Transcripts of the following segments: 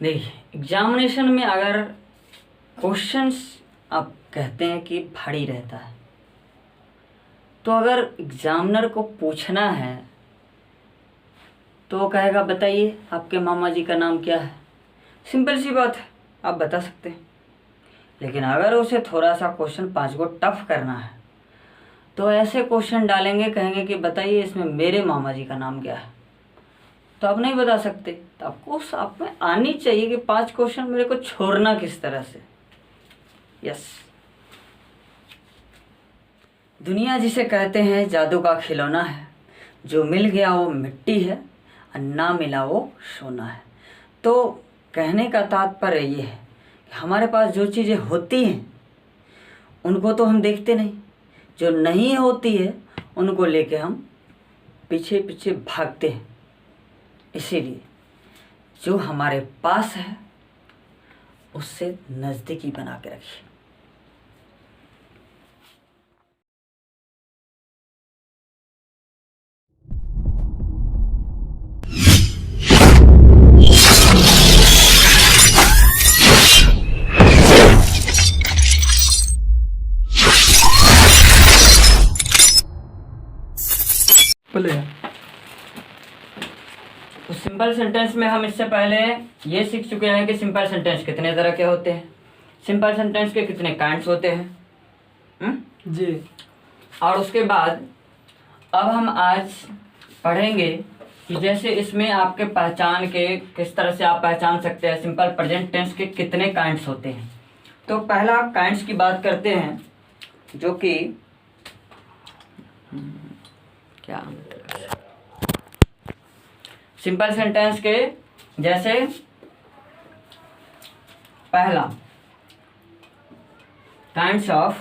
देखिए, एग्जामिनेशन में अगर क्वेश्चंस आप कहते हैं कि भारी रहता है, तो अगर एग्जामिनर को पूछना है तो वो कहेगा बताइए आपके मामा जी का नाम क्या है। सिंपल सी बात है, आप बता सकते हैं। लेकिन अगर उसे थोड़ा सा क्वेश्चन 5 को टफ करना है तो ऐसे क्वेश्चन डालेंगे, कहेंगे कि बताइए इसमें मेरे मामा जी का नाम क्या है, तो आप नहीं बता सकते। तो आपको आप में आनी चाहिए कि 5 क्वेश्चन मेरे को छोड़ना किस तरह से। यस, दुनिया जिसे कहते हैं जादू का खिलौना है, जो मिल गया वो मिट्टी है और ना मिला वो सोना है। तो कहने का तात्पर्य ये है कि हमारे पास जो चीज़ें होती हैं उनको तो हम देखते नहीं, जो नहीं होती है उनको लेके हम पीछे पीछे भागते हैं। इसीलिए जो हमारे पास है उससे नज़दीकी बना के रखिए। तो सिंपल सेंटेंस में हम इससे पहले ये सीख चुके हैं कि सिंपल सेंटेंस कितने तरह के होते हैं, सिंपल सेंटेंस के कितने काइंड्स होते हैं। जी। और उसके बाद अब हम आज पढ़ेंगे कि जैसे इसमें आपके पहचान के किस तरह से आप पहचान सकते हैं सिंपल प्रेजेंट टेंस के कितने काइंड्स होते हैं। तो पहला काइंड्स की बात करते हैं, जो कि क्या सिंपल सेंटेंस के जैसे पहला kinds of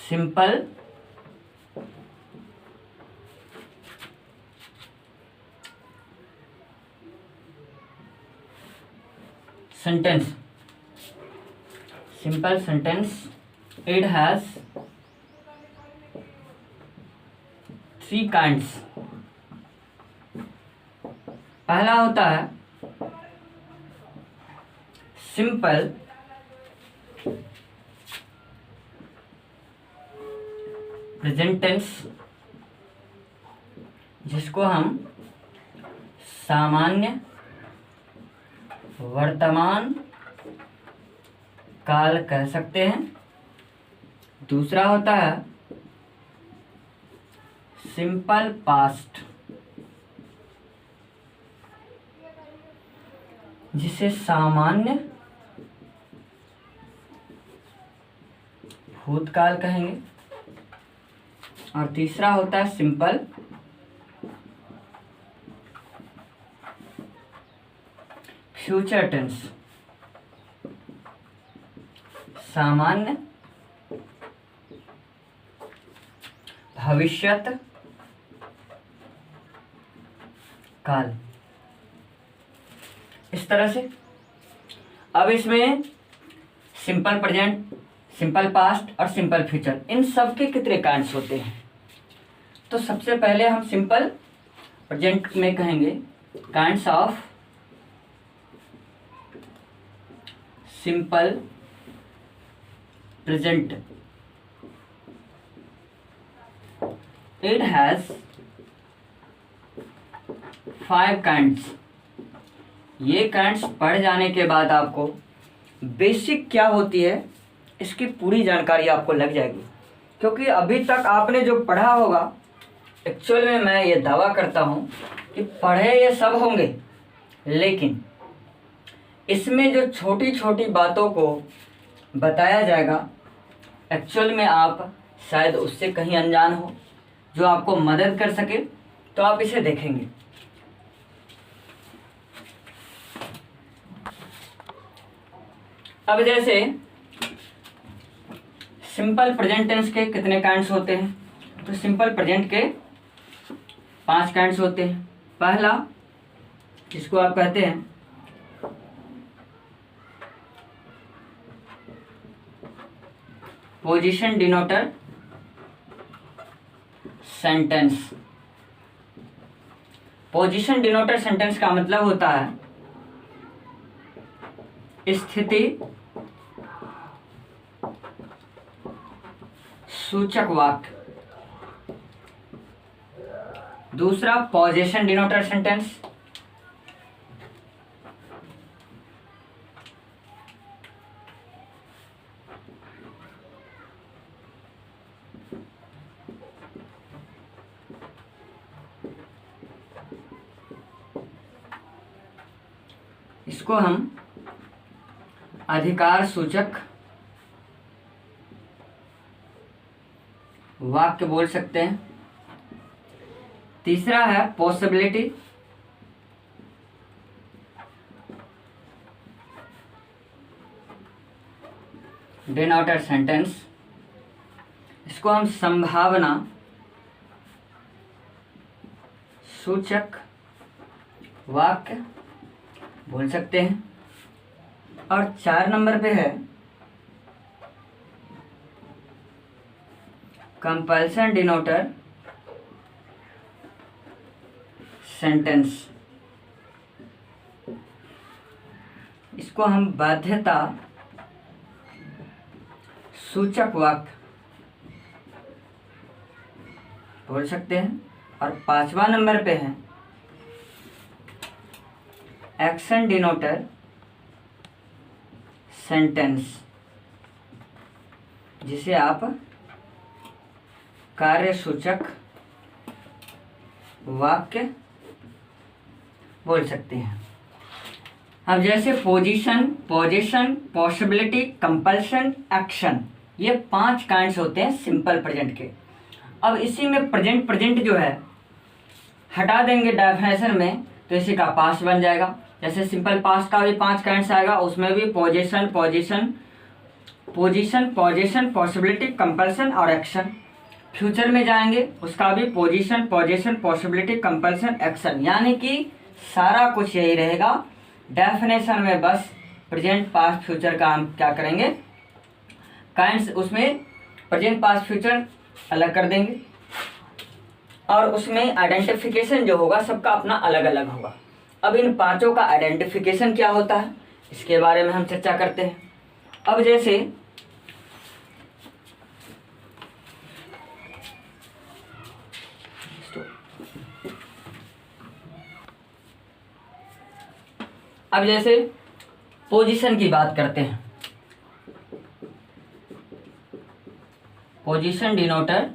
simple sentence. Simple sentence, it has 3 kinds। पहला होता है सिंपल प्रेजेंट टेंस, जिसको हम सामान्य वर्तमान काल कह सकते हैं। दूसरा होता है सिंपल पास्ट, जिसे सामान्य भूतकाल कहेंगे। और तीसरा होता है सिंपल फ्यूचर टेंस, सामान्य भविष्यत काल। इस तरह से अब इसमें सिंपल प्रेजेंट, सिंपल पास्ट और सिंपल फ्यूचर, इन सब के कितने काइंड्स होते हैं। तो सबसे पहले हम सिंपल प्रेजेंट में कहेंगे kinds of simple present। It has 5 kinds। ये काइंड्स पढ़ जाने के बाद आपको बेसिक क्या होती है इसकी पूरी जानकारी आपको लग जाएगी। क्योंकि अभी तक आपने जो पढ़ा होगा, एक्चुअल में मैं ये दावा करता हूँ कि पढ़े ये सब होंगे, लेकिन इसमें जो छोटी छोटी बातों को बताया जाएगा, एक्चुअल में आप शायद उससे कहीं अनजान हो, जो आपको मदद कर सके, तो आप इसे देखेंगे। अब जैसे सिंपल प्रेजेंट टेंस के कितने काइंड्स होते हैं, तो सिंपल प्रेजेंट के 5 काइंड्स होते हैं। पहला, जिसको आप कहते हैं position denoter sentence. Position denoter sentence का मतलब होता है स्थिति सूचक वाक्य। दूसरा पोजीशन डिनोटर सेंटेंस इसको हम अधिकार सूचक वाक्य बोल सकते हैं। तीसरा है पॉसिबिलिटी डिनोटर सेंटेंस, इसको हम संभावना सूचक वाक्य बोल सकते हैं। और 4 नंबर पे है कंपल्सन डिनोटर सेंटेंस, इसको हम बाध्यता सूचक वाक्य बोल सकते हैं। और 5वां नंबर पे है एक्शन डिनोटर सेंटेंस, जिसे आप कार्य सूचक वाक्य बोल सकते हैं। अब जैसे पोजीशन, पॉसिबिलिटी, कंपल्सन, एक्शन, ये 5 काइंड्स होते हैं सिंपल प्रेजेंट के। अब इसी में प्रेजेंट जो है हटा देंगे डेफिनेशन में, तो इसी का पास्ट बन जाएगा। जैसे सिंपल पास्ट का भी 5 काइंड्स आएगा, उसमें भी पोजीशन, पॉसिबिलिटी, कंपल्सन और एक्शन। फ्यूचर में जाएंगे, उसका भी पोजीशन, पॉसिबिलिटी, कंपल्सन, एक्शन, यानी कि सारा कुछ यही रहेगा। डेफिनेशन में बस प्रेजेंट, पास्ट, फ्यूचर का हम क्या करेंगे, काइंड्स, उसमें प्रेजेंट, पास्ट, फ्यूचर अलग कर देंगे और उसमें आइडेंटिफिकेशन जो होगा सबका अपना अलग अलग होगा। अब इन 5 का आइडेंटिफिकेशन क्या होता है, इसके बारे में हम चर्चा करते हैं। अब जैसे पोजीशन की बात करते हैं। Position denoter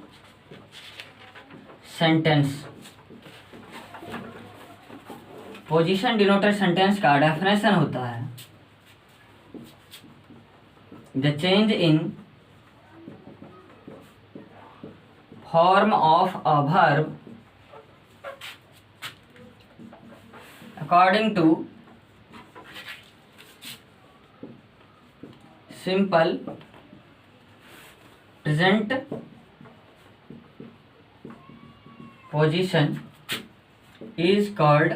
sentence, position denoter sentence का डेफिनेशन होता है the change in form of a verb according to simple present position is called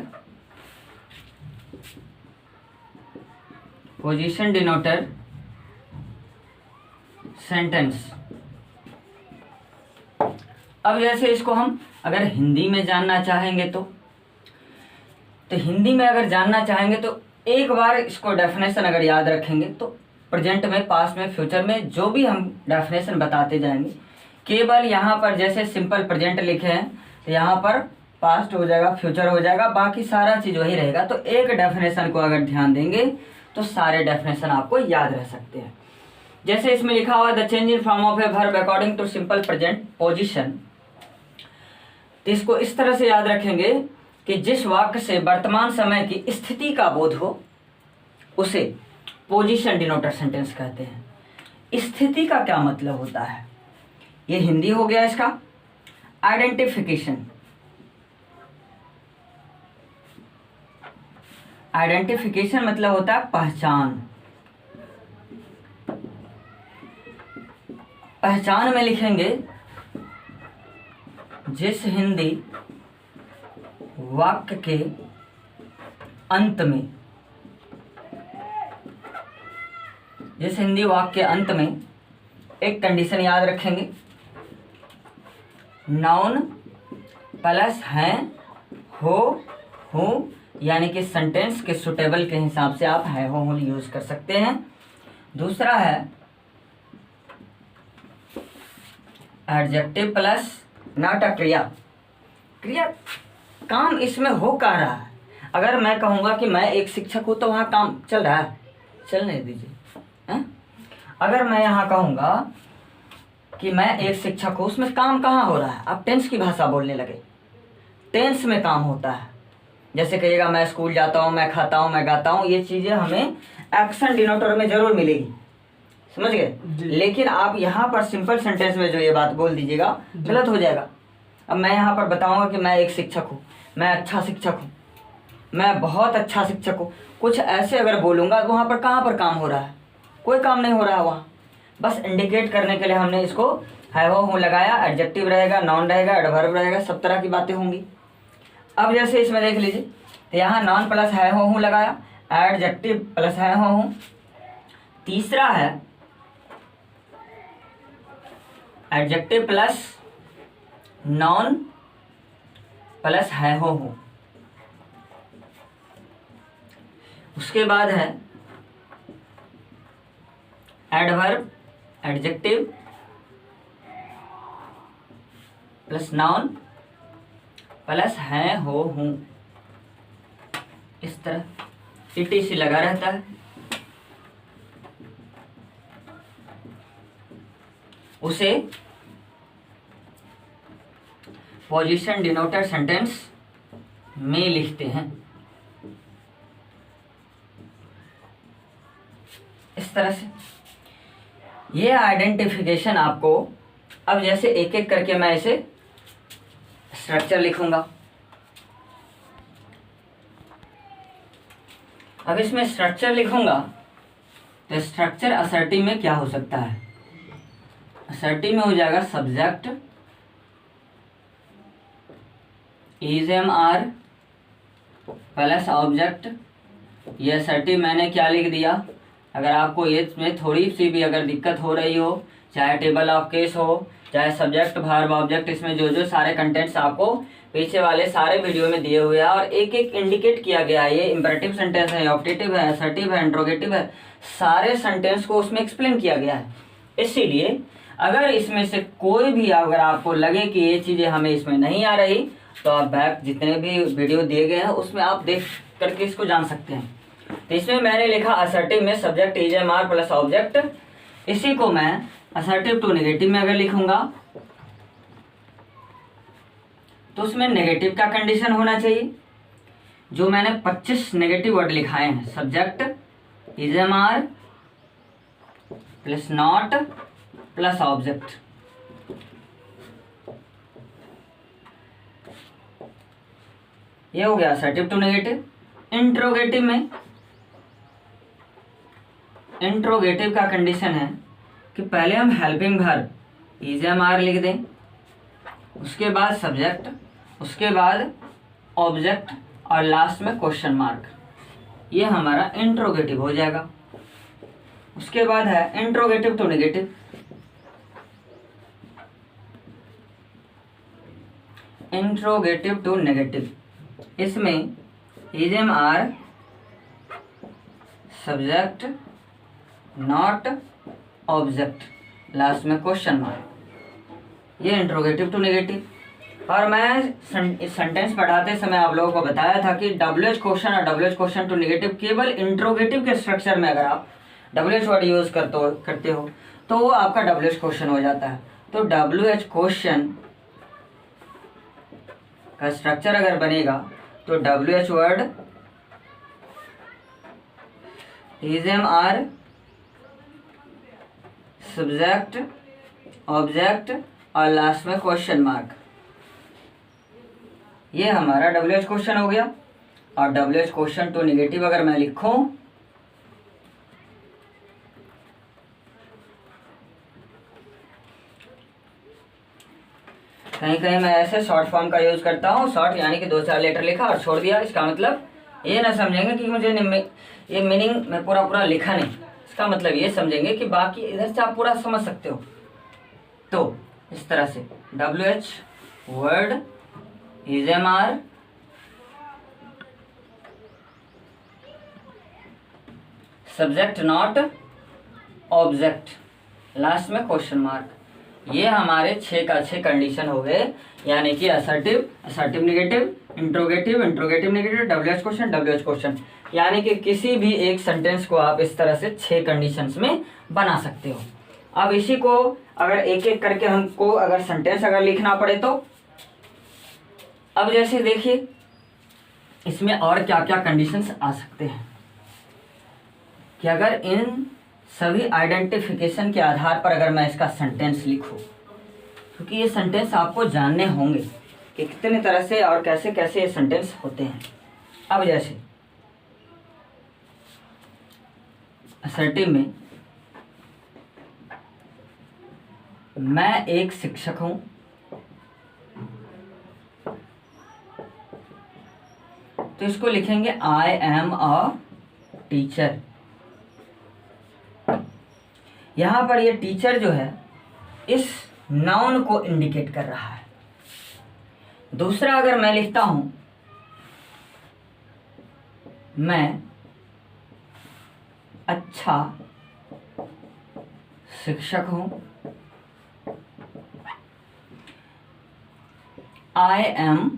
position denoter sentence. अब जैसे इसको हम अगर हिंदी में जानना चाहेंगे तो हिंदी में अगर जानना चाहेंगे तो एक बार इसको डेफिनेशन अगर याद रखेंगे तो प्रेजेंट में, पास्ट में, फ्यूचर में जो भी हम डेफिनेशन बताते जाएंगे, केवल यहाँ पर जैसे सिंपल प्रेजेंट लिखे हैं तो यहाँ पर पास्ट हो जाएगा, फ्यूचर हो जाएगा, बाकी सारा चीज वही रहेगा। तो एक डेफिनेशन को अगर ध्यान देंगे तो सारे डेफिनेशन आपको याद रह सकते हैं। जैसे इसमें लिखा हुआ the change in form of a verb according to simple present position, तो इसको इस तरह से याद रखेंगे कि जिस वाक्य से वर्तमान समय की स्थिति का बोध हो उसे पोजीशन डिनोटर सेंटेंस कहते हैं। स्थिति का क्या मतलब होता है, ये हिंदी हो गया इसका। आइडेंटिफिकेशन, आइडेंटिफिकेशन मतलब होता है पहचान। पहचान में लिखेंगे जिस हिंदी वाक्य के अंत में, जिस हिंदी वाक्य के अंत में एक कंडीशन याद रखेंगे, नाउन प्लस हैं, हो, हूँ, यानी कि सेंटेंस के सुटेबल के हिसाब से आप है हो यूज कर सकते हैं। दूसरा है एडजेक्टिव प्लस नॉट अ क्रिया। क्रिया काम इसमें हो का रहा है। अगर मैं कहूँगा कि मैं एक शिक्षक हूँ तो वहाँ काम चल रहा है, चलने दीजिए हैं? अगर मैं यहाँ कहूँगा कि मैं एक शिक्षक हूँ, उसमें काम कहाँ हो रहा है? आप टेंस की भाषा बोलने लगे, टेंस में काम होता है। जैसे कहिएगा मैं स्कूल जाता हूँ, मैं खाता हूँ, मैं गाता हूँ, ये चीज़ें हमें एक्शन डिनोटर में जरूर मिलेगी, समझ गए? लेकिन आप यहाँ पर सिंपल सेंटेंस में जो ये बात बोल दीजिएगा गलत हो जाएगा। अब मैं यहाँ पर बताऊँगा कि मैं एक शिक्षक हूँ, मैं अच्छा शिक्षक हूँ, मैं बहुत अच्छा शिक्षक हूँ, कुछ ऐसे अगर बोलूँगा तो वहाँ पर कहाँ पर काम हो रहा है? कोई काम नहीं हो रहा है वहाँ। बस इंडिकेट करने के लिए हमने इसको है हो हूँ लगाया। एडजेक्टिव रहेगा, नाउन रहेगा, एडवर्ब रहेगा, सब तरह की बातें होंगी। अब जैसे इसमें देख लीजिए, तो यहाँ नाउन प्लस है हो हूँ लगाया, एडजेक्टिव प्लस है हो हूँ। तीसरा है एडजेक्टिव प्लस नाउन प्लस है हो हूँ। उसके बाद है adverb, adjective plus noun plus है हो हूँ। इस तरह ETC लगा रहता है। उसे पोजीशन डिनोटर सेंटेंस में लिखते हैं। इस तरह से ये आइडेंटिफिकेशन आपको, अब जैसे एक एक करके मैं इसे स्ट्रक्चर लिखूंगा। अब इसमें स्ट्रक्चर लिखूंगा तो स्ट्रक्चर असर्टिव में क्या हो सकता है? असर्टिव में हो जाएगा subject is am are plus object. ये असर्टिव मैंने क्या लिख दिया? अगर आपको इसमें थोड़ी सी भी अगर दिक्कत हो रही हो, चाहे टेबल ऑफ केस हो, चाहे सब्जेक्ट वर्ब ऑब्जेक्ट, इसमें जो जो सारे कंटेंट्स आपको पीछे वाले सारे वीडियो में दिए हुए हैं और एक एक इंडिकेट किया गया है, ये इंपरेटिव सेंटेंस है, ऑप्टेटिव है, असर्टिव है, इंट्रोगेटिव है, सारे सेंटेंस को उसमें एक्सप्लेन किया गया है। इसीलिए अगर इसमें से कोई भी अगर आपको लगे कि ये चीज़ें हमें इसमें नहीं आ रही, तो आप बैक जितने भी वीडियो दिए गए हैं उसमें आप देख करके इसको जान सकते हैं। तो इसमें मैंने लिखा असर्टिव में subject is am are plus object. इसी को मैं असर्टिव टू नेगेटिव में अगर लिखूंगा तो उसमें नेगेटिव का कंडीशन होना चाहिए। जो मैंने 25 नेगेटिव वर्ड लिखाए हैं, subject is am are plus not plus object, ये हो गया असर्टिव टू नेगेटिव। इंट्रोगेटिव में इंट्रोगेटिव का कंडीशन है कि पहले हम helping verb is am are लिख दें, उसके बाद सब्जेक्ट, उसके बाद ऑब्जेक्ट और लास्ट में क्वेश्चन मार्क। ये हमारा इंट्रोगेटिव हो जाएगा। उसके बाद है interrogative to negative. Interrogative to negative, इसमें is am are subject not object, last में क्वेश्चन मार्क, ये इंट्रोगेटिव टू नेगेटिव। और मैं सेंटेंस पढ़ाते समय आप लोगों को बताया था कि WH क्वेश्चन और WH क्वेश्चन टू नेगेटिव केवल इंट्रोगेटिव के स्ट्रक्चर में अगर आप WH वर्ड यूज करते हो तो वो आपका WH क्वेश्चन हो जाता है। तो WH क्वेश्चन का स्ट्रक्चर अगर बनेगा तो WH word is am are subject object और लास्ट में क्वेश्चन मार्क, ये हमारा WH क्वेश्चन हो गया। और WH क्वेश्चन टू नेगेटिव अगर मैं लिखूं कहीं कहीं मैं ऐसे शॉर्ट फॉर्म का यूज करता हूँ। शॉर्ट यानी कि 2-4 लेटर लिखा और छोड़ दिया। इसका मतलब ये ना समझेंगे कि मुझे ये मीनिंग मैं पूरा लिखा नहीं। इसका मतलब ये समझेंगे कि बाकी इधर से आप पूरा समझ सकते हो। तो इस तरह से WH word is MR subject not object, last में क्वेश्चन मार्क। ये हमारे 6 का 6 कंडीशन हो गए, यानी कि assertive, assertive negative, interrogative, interrogative negative, WH question, WH question. यानी कि किसी भी एक सेंटेंस को आप इस तरह से 6 कंडीशंस में बना सकते हो। अब इसी को अगर एक एक करके हमको अगर सेंटेंस अगर लिखना पड़े तो अब जैसे देखिए इसमें और क्या क्या कंडीशंस आ सकते हैं कि अगर इन सभी आइडेंटिफिकेशन के आधार पर अगर मैं इसका सेंटेंस लिखूं, क्योंकि ये सेंटेंस आपको जानने होंगे कि कितने तरह से और कैसे कैसे ये सेंटेंस होते हैं। अब जैसे असर्टिव में मैं एक शिक्षक हूं, तो इसको लिखेंगे आई एम अ टीचर। यहां पर ये टीचर जो है इस नाउन को इंडिकेट कर रहा है। दूसरा अगर मैं लिखता हूं मैं अच्छा शिक्षक हूं, I am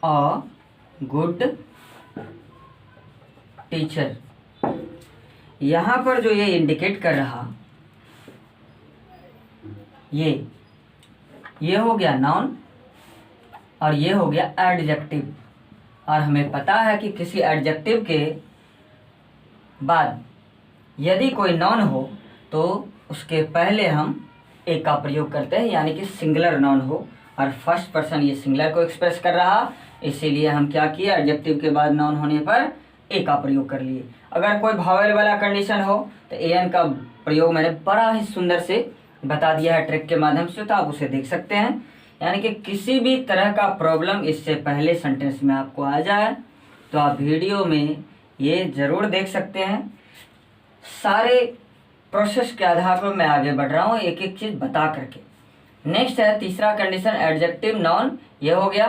a good teacher. यहां पर जो ये इंडिकेट कर रहा ये हो गया नाउन और ये हो गया एडजेक्टिव। और हमें पता है कि किसी एडजेक्टिव के बाद यदि कोई नाउन हो तो उसके पहले हम ए का प्रयोग करते हैं, यानी कि सिंगुलर नाउन हो और फर्स्ट पर्सन ये सिंगुलर को एक्सप्रेस कर रहा, इसीलिए हम क्या किए एडजेक्टिव के बाद नाउन होने पर ए का प्रयोग कर लिए। अगर कोई वावेल वाला कंडीशन हो तो एन का प्रयोग मैंने बड़ा ही सुंदर से बता दिया है ट्रिक के माध्यम से, तो आप उसे देख सकते हैं। यानी कि किसी भी तरह का प्रॉब्लम इससे पहले सेंटेंस में आपको आ जाए तो आप वीडियो में ये ज़रूर देख सकते हैं। सारे प्रोसेस के आधार पर मैं आगे बढ़ रहा हूँ एक एक चीज़ बता करके। नेक्स्ट है तीसरा कंडीशन एडजेक्टिव नाउन। ये हो गया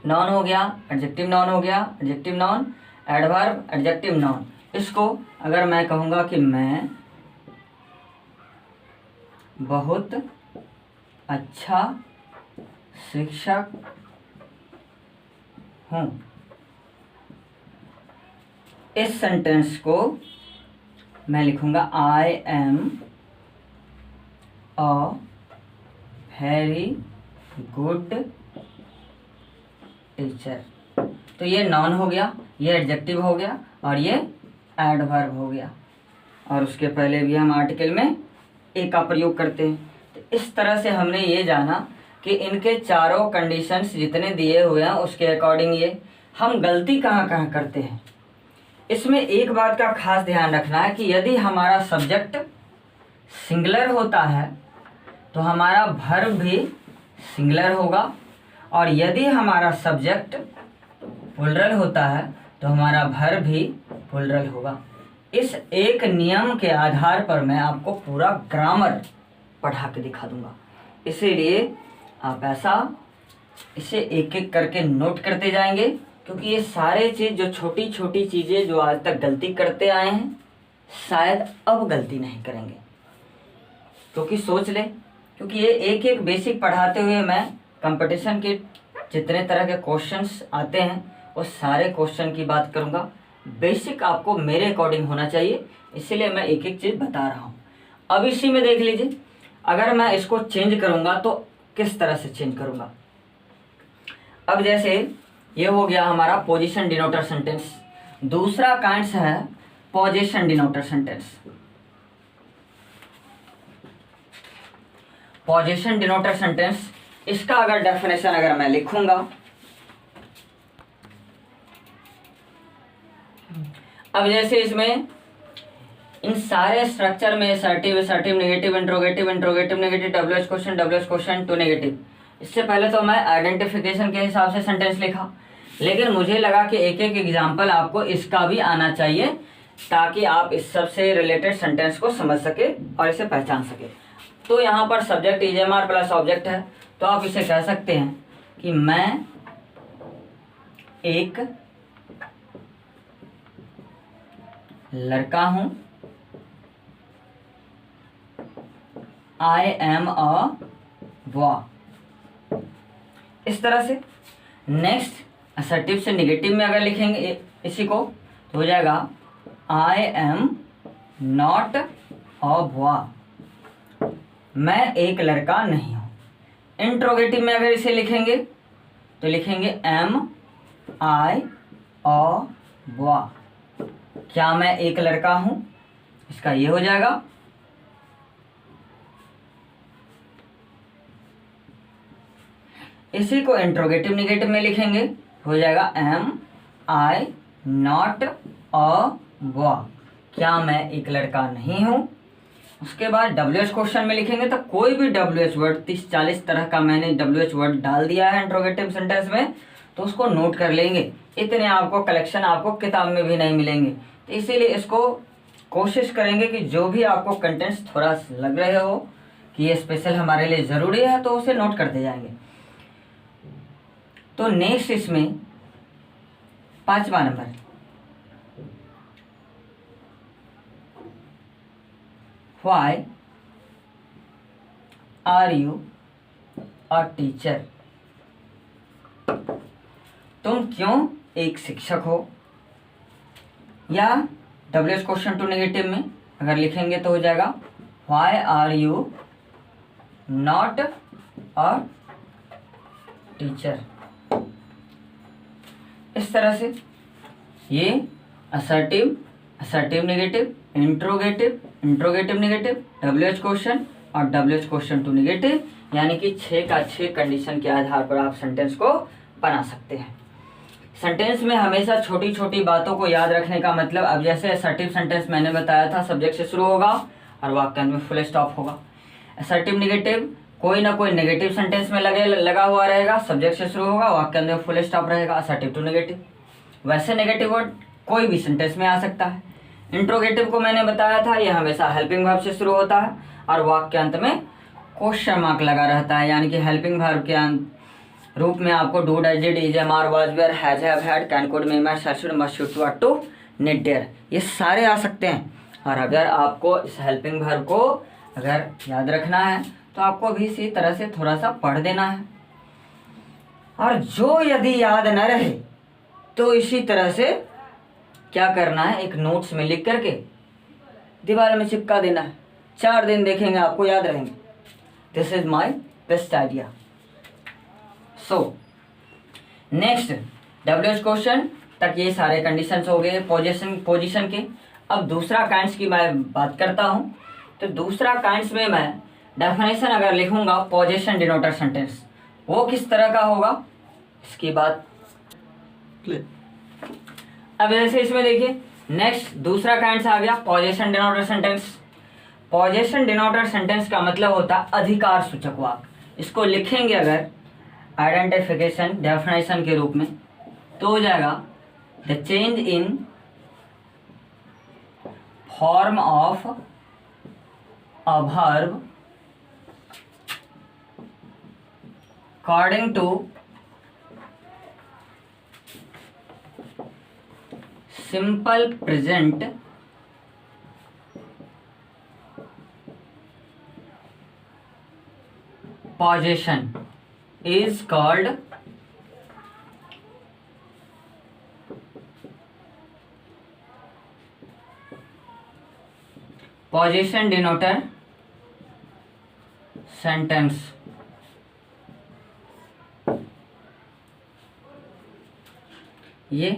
नाउन हो गया, एडजेक्टिव नाउन हो गया, adjective noun, adverb, adjective noun. इसको अगर मैं कहूँगा कि मैं बहुत अच्छा शिक्षक हूँ, इस सेंटेंस को मैं लिखूंगा I am a very good teacher. तो ये नाउन हो गया, ये एडजेक्टिव हो गया और ये एडवर्ब हो गया। और उसके पहले भी हम आर्टिकल में ए का प्रयोग करते हैं। तो इस तरह से हमने ये जाना कि इनके चारों कंडीशंस जितने दिए हुए हैं उसके अकॉर्डिंग ये हम गलती कहाँ कहाँ करते हैं। इसमें एक बात का खास ध्यान रखना है कि यदि हमारा सब्जेक्ट सिंगुलर होता है तो हमारा वर्ब भी सिंगुलर होगा, और यदि हमारा सब्जेक्ट प्लुरल होता है तो हमारा वर्ब भी प्लुरल होगा। इस एक नियम के आधार पर मैं आपको पूरा ग्रामर पढ़ा के दिखा दूंगा, इसीलिए आप ऐसा इसे एक एक करके नोट करते जाएंगे, क्योंकि ये सारे चीज़ जो छोटी छोटी चीज़ें जो आज तक गलती करते आए हैं शायद अब गलती नहीं करेंगे। क्योंकि सोच ले, क्योंकि ये एक एक बेसिक पढ़ाते हुए मैं कंपटीशन के जितने तरह के क्वेश्चंस आते हैं वो सारे क्वेश्चन की बात करूँगा। बेसिक आपको मेरे अकॉर्डिंग होना चाहिए, इसीलिए मैं एक एक चीज़ बता रहा हूँ। अब इसी में देख लीजिए, अगर मैं इसको चेंज करूँगा तो किस तरह से चेंज करूँगा। अब जैसे ये हो गया हमारा पोजीशन डिनोटर सेंटेंस। दूसरा काइंड है position denoter sentence. Position denoter sentence, इसका अगर डेफिनेशन अगर मैं लिखूंगा, अब जैसे इसमें इन सारे स्ट्रक्चर में assertive, assertive negative, interrogative, interrogative negative, WH question, WH question to negative. इससे पहले तो मैं आइडेंटिफिकेशन के हिसाब से सेंटेंस लिखा, लेकिन मुझे लगा कि एक एक एग्जाम्पल आपको इसका भी आना चाहिए, ताकि आप इस सब से रिलेटेड सेंटेंस को समझ सके और इसे पहचान सके। तो यहाँ पर सब्जेक्ट इजेमार प्लस ऑब्जेक्ट है, तो आप इसे कह सकते हैं कि मैं एक लड़का हूं, आई एम अ बॉय। इस तरह से। नेक्स्ट असर्टिव से निगेटिव में अगर लिखेंगे इसी को तो हो जाएगा I am not a boy, मैं एक लड़का नहीं हूं। इंट्रोगेटिव में अगर इसे लिखेंगे तो लिखेंगे एम आई अ बॉय, क्या मैं एक लड़का हूं, इसका ये हो जाएगा। इसी को इंट्रोगेटिव निगेटिव में लिखेंगे हो जाएगा am I not a boy, क्या मैं एक लड़का नहीं हूं। उसके बाद WH क्वेश्चन में लिखेंगे तो कोई भी WH वर्ड 30-40 तरह का मैंने WH वर्ड डाल दिया है इंट्रोगेटिव सेंटेंस में, तो उसको नोट कर लेंगे। इतने आपको कलेक्शन आपको किताब में भी नहीं मिलेंगे, तो इसीलिए इसको कोशिश करेंगे कि जो भी आपको कंटेंट्स थोड़ा लग रहे हो कि ये स्पेशल हमारे लिए ज़रूरी है तो उसे नोट करते जाएंगे। तो नेक्स्ट इसमें 5वां number, why are you a teacher, तुम क्यों एक शिक्षक हो। या WH क्वेश्चन टू नेगेटिव में अगर लिखेंगे तो हो जाएगा why are you not a teacher. इस तरह से ये assertive, assertive negative, interrogative, interrogative negative, WH question और WH क्वेश्चन टू निगेटिव, यानी कि 6 का 6 कंडीशन के आधार पर आप सेंटेंस को बना सकते हैं। सेंटेंस में हमेशा छोटी छोटी बातों को याद रखने का मतलब, अब जैसे असर्टिव सेंटेंस मैंने बताया था सब्जेक्ट से शुरू होगा और वाक्यांश में फुल स्टॉप होगा। असर्टिव निगेटिव कोई ना कोई नेगेटिव सेंटेंस में लगा हुआ रहेगा, सब्जेक्ट से शुरू होगा, वाक्यांश में फुल स्टॉप रहेगा। असर्टिव टू नेगेटिव, वैसे नेगेटिव वर्ड कोई भी सेंटेंस में आ सकता है। इंट्रोगेटिव को मैंने बताया था ये हमेशा हेल्पिंग वर्ब से शुरू होता है और वाक्यांत में क्वेश्चन मार्क लगा रहता है, यानी कि हेल्पिंग वर्ब के रूप में आपको do, does, did, is, am, are, was, were, has, have, had, can, could, may, might, shall, should, must, should, to, are, to, need, dare, ये सारे आ सकते हैं। और अगर आपको इस हेल्पिंग वर्ब को अगर याद रखना है तो आपको भी इसी तरह से थोड़ा सा पढ़ देना है। और जो यदि याद न रहे तो इसी तरह से क्या करना है, एक नोट्स में लिख करके दीवार में चिपका देना है। 4 दिन देखेंगे आपको याद रहेंगे। This is my best idea. So next WH question तक ये सारे कंडीशंस हो गए पोजीशन के। अब दूसरा काइंड्स की मैं बात करता हूँ। तो दूसरा काइंड्स में मैं डेफिनेशन अगर लिखूंगा पोजीशन डिनोटर सेंटेंस, वो किस तरह का होगा इसकी बात। अब जैसे इसमें देखिए नेक्स्ट दूसरा काइंड्स आ गया position denoter sentence. Position denoter sentence का मतलब होता है अधिकार सूचक वाक्य। इसको लिखेंगे अगर आइडेंटिफिकेशन डेफिनेशन के रूप में तो हो जाएगा the change in form of a verb according to simple present possession is called possession denoter sentence। ये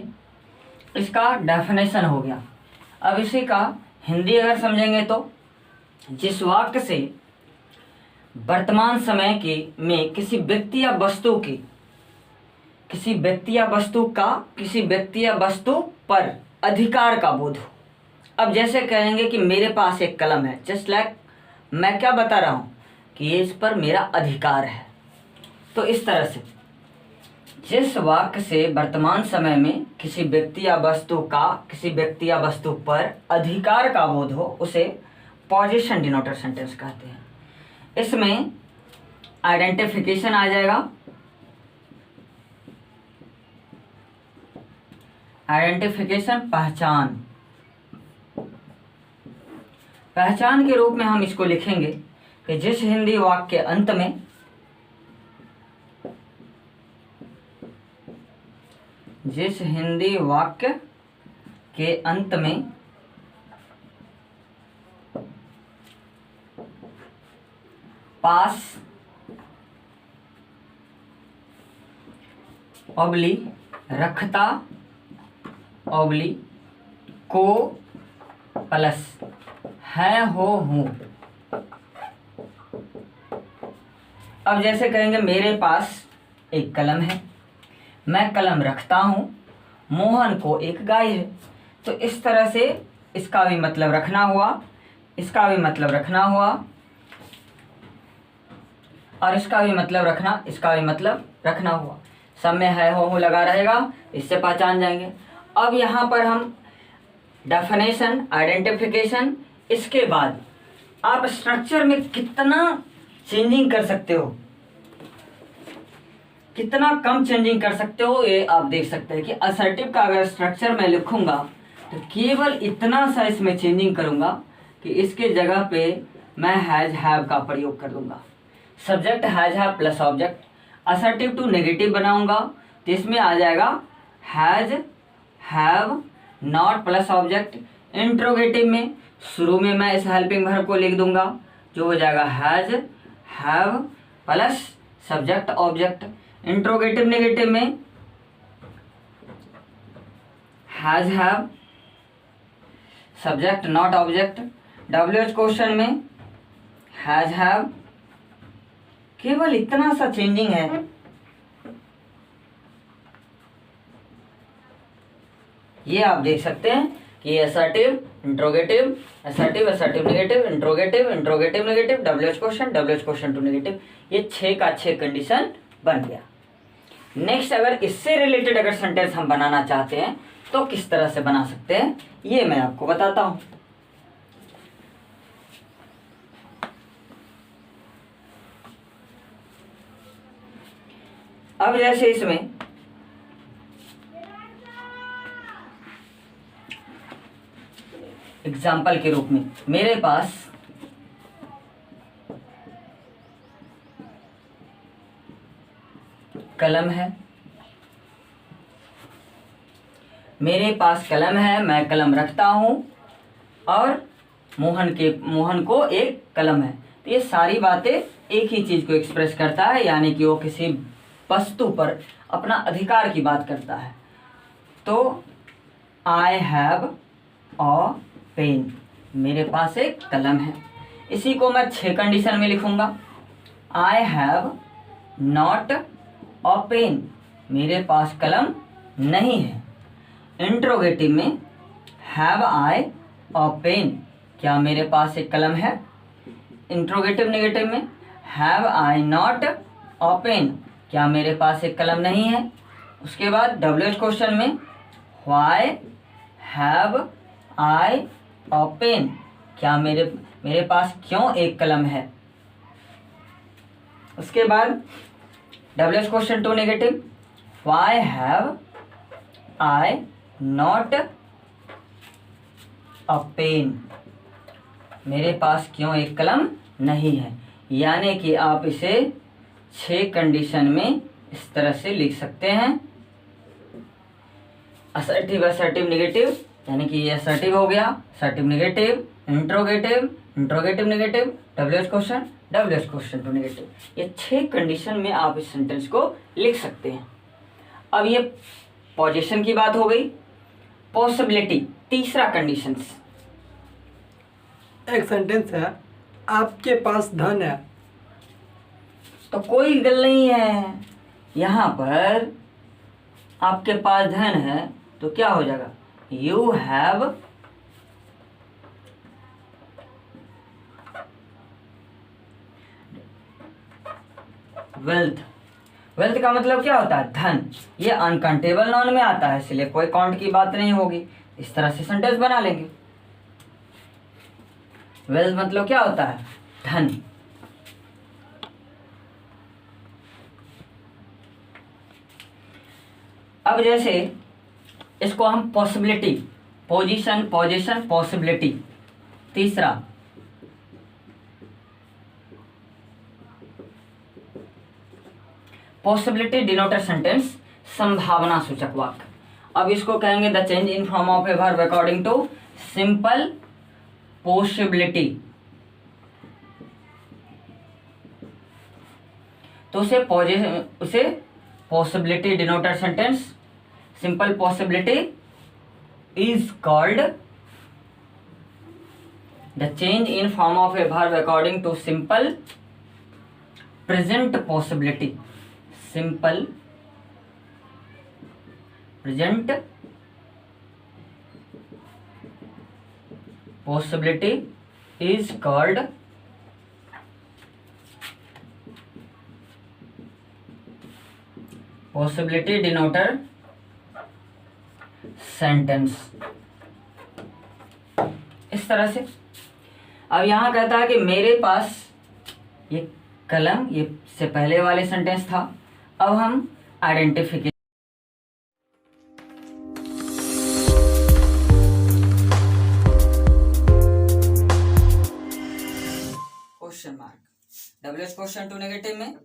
इसका डेफिनेशन हो गया। अब इसी का हिंदी अगर समझेंगे तो जिस वाक्य से वर्तमान समय के में किसी व्यक्ति या वस्तु की किसी व्यक्ति या वस्तु पर अधिकार का बोध हो। अब जैसे कहेंगे कि मेरे पास एक कलम है, जस्ट लाइक मैं क्या बता रहा हूँ कि ये इस पर मेरा अधिकार है। तो इस तरह से जिस वाक्य से वर्तमान समय में किसी व्यक्ति या वस्तु पर अधिकार का बोध हो उसे पोजीशन डिनोटर सेंटेंस कहते हैं। इसमें आइडेंटिफिकेशन आ जाएगा। आइडेंटिफिकेशन पहचान के रूप में हम इसको लिखेंगे कि जिस हिंदी वाक्य के अंत में पास ऑब्ली रखता ऑब्ली को प्लस है हो हूँ। अब जैसे कहेंगे मेरे पास एक कलम है, मैं कलम रखता हूँ, मोहन को एक गाय है। तो इस तरह से इसका भी मतलब रखना हुआ, इसका भी मतलब रखना हुआ, और इसका भी मतलब रखना हुआ। सब में है हो लगा रहेगा, इससे पहचान जाएंगे। अब यहाँ पर हम डेफिनेशन, आइडेंटिफिकेशन, इसके बाद आप स्ट्रक्चर में कितना चेंजिंग कर सकते हो, कितना कम चेंजिंग कर सकते हो, ये आप देख सकते हैं कि असर्टिव का अगर स्ट्रक्चर मैं लिखूंगा तो केवल इतना सा इसमें चेंजिंग करूंगा कि इसके जगह पे मैं हैज हैव का प्रयोग कर दूंगा। Subject has have plus object. Assertive to negative बनाऊंगा तो इसमें आ जाएगा has have not plus object. Interrogative में शुरू में मैं इस हेल्पिंग वर्ब को लिख दूंगा जो हो जाएगा has have plus subject object. Interrogative negative में has have subject not object. WH question में हैज हैव, केवल इतना सा चेंजिंग है। ये आप देख सकते हैं कि assertive, interrogative, assertive, assertive negative, interrogative, interrogative negative, WH question to negative, ये 6 का 6 कंडीशन बन गया। नेक्स्ट, अगर इससे रिलेटेड अगर सेंटेंस हम बनाना चाहते हैं तो किस तरह से बना सकते हैं ये मैं आपको बताता हूं। अब जैसे इसमें एग्जाम्पल के रूप में मेरे पास कलम है, मैं कलम रखता हूं और मोहन को एक कलम है। तो ये सारी बातें एक ही चीज को एक्सप्रेस करता है, यानी कि वो किसी वस्तु पर अपना अधिकार की बात करता है। तो आई हैव अ पेन, मेरे पास एक कलम है। इसी को मैं 6 कंडीशन में लिखूंगा। I have not a pen, मेरे पास कलम नहीं है। इंट्रोगेटिव में हैव आई अ पेन, क्या मेरे पास एक कलम है। इंट्रोगेटिव नेगेटिव में have I not a pen, क्या मेरे पास एक कलम नहीं है। उसके बाद डब्ल्यूएच क्वेश्चन में why have I a pen, क्या मेरे पास क्यों एक कलम है। उसके बाद WH question to negative, why have I not a pen, मेरे पास क्यों एक कलम नहीं है। यानी कि आप इसे 6 कंडीशन में इस तरह से लिख सकते हैं। असर्टिव, असर्टिव नेगेटिव, यानी कि ये असर्टिव हो गया, assertive negative, interrogative, interrogative negative, WH question to negative. ये 6 कंडीशन में आप इस सेंटेंस को लिख सकते हैं। अब ये पोजीशन की बात हो गई। पॉसिबिलिटी, तीसरा कंडीशन। एक सेंटेंस है, आपके पास धन है, तो कोई गल नहीं है। यहाँ पर आपके पास धन है तो क्या हो जाएगा, यू हैव वेल्थ। वेल्थ का मतलब क्या होता है? धन। ये अनकाउंटेबल नाउन में आता है, इसलिए कोई काउंट की बात नहीं होगी। इस तरह से सेंटेंस बना लेंगे। वेल्थ मतलब क्या होता है? धन। अब जैसे इसको हम पॉसिबिलिटी, पोजीशन, पोजीशन, पॉसिबिलिटी। तीसरा पॉसिबिलिटी डिनोटर सेंटेंस, संभावना सूचक वाक्य। अब इसको कहेंगे the change in form of a verb according to simple possibility. तो उसे possibility denoter sentence, simple possibility is called the change in form of a verb according to simple present possibility. Simple present possibility is called possibility denoter sentence. इस तरह से अब यहां कहता है कि मेरे पास ये कलम, ये से पहले वाले सेंटेंस था। अब हम identification, question mark, WH question to negative में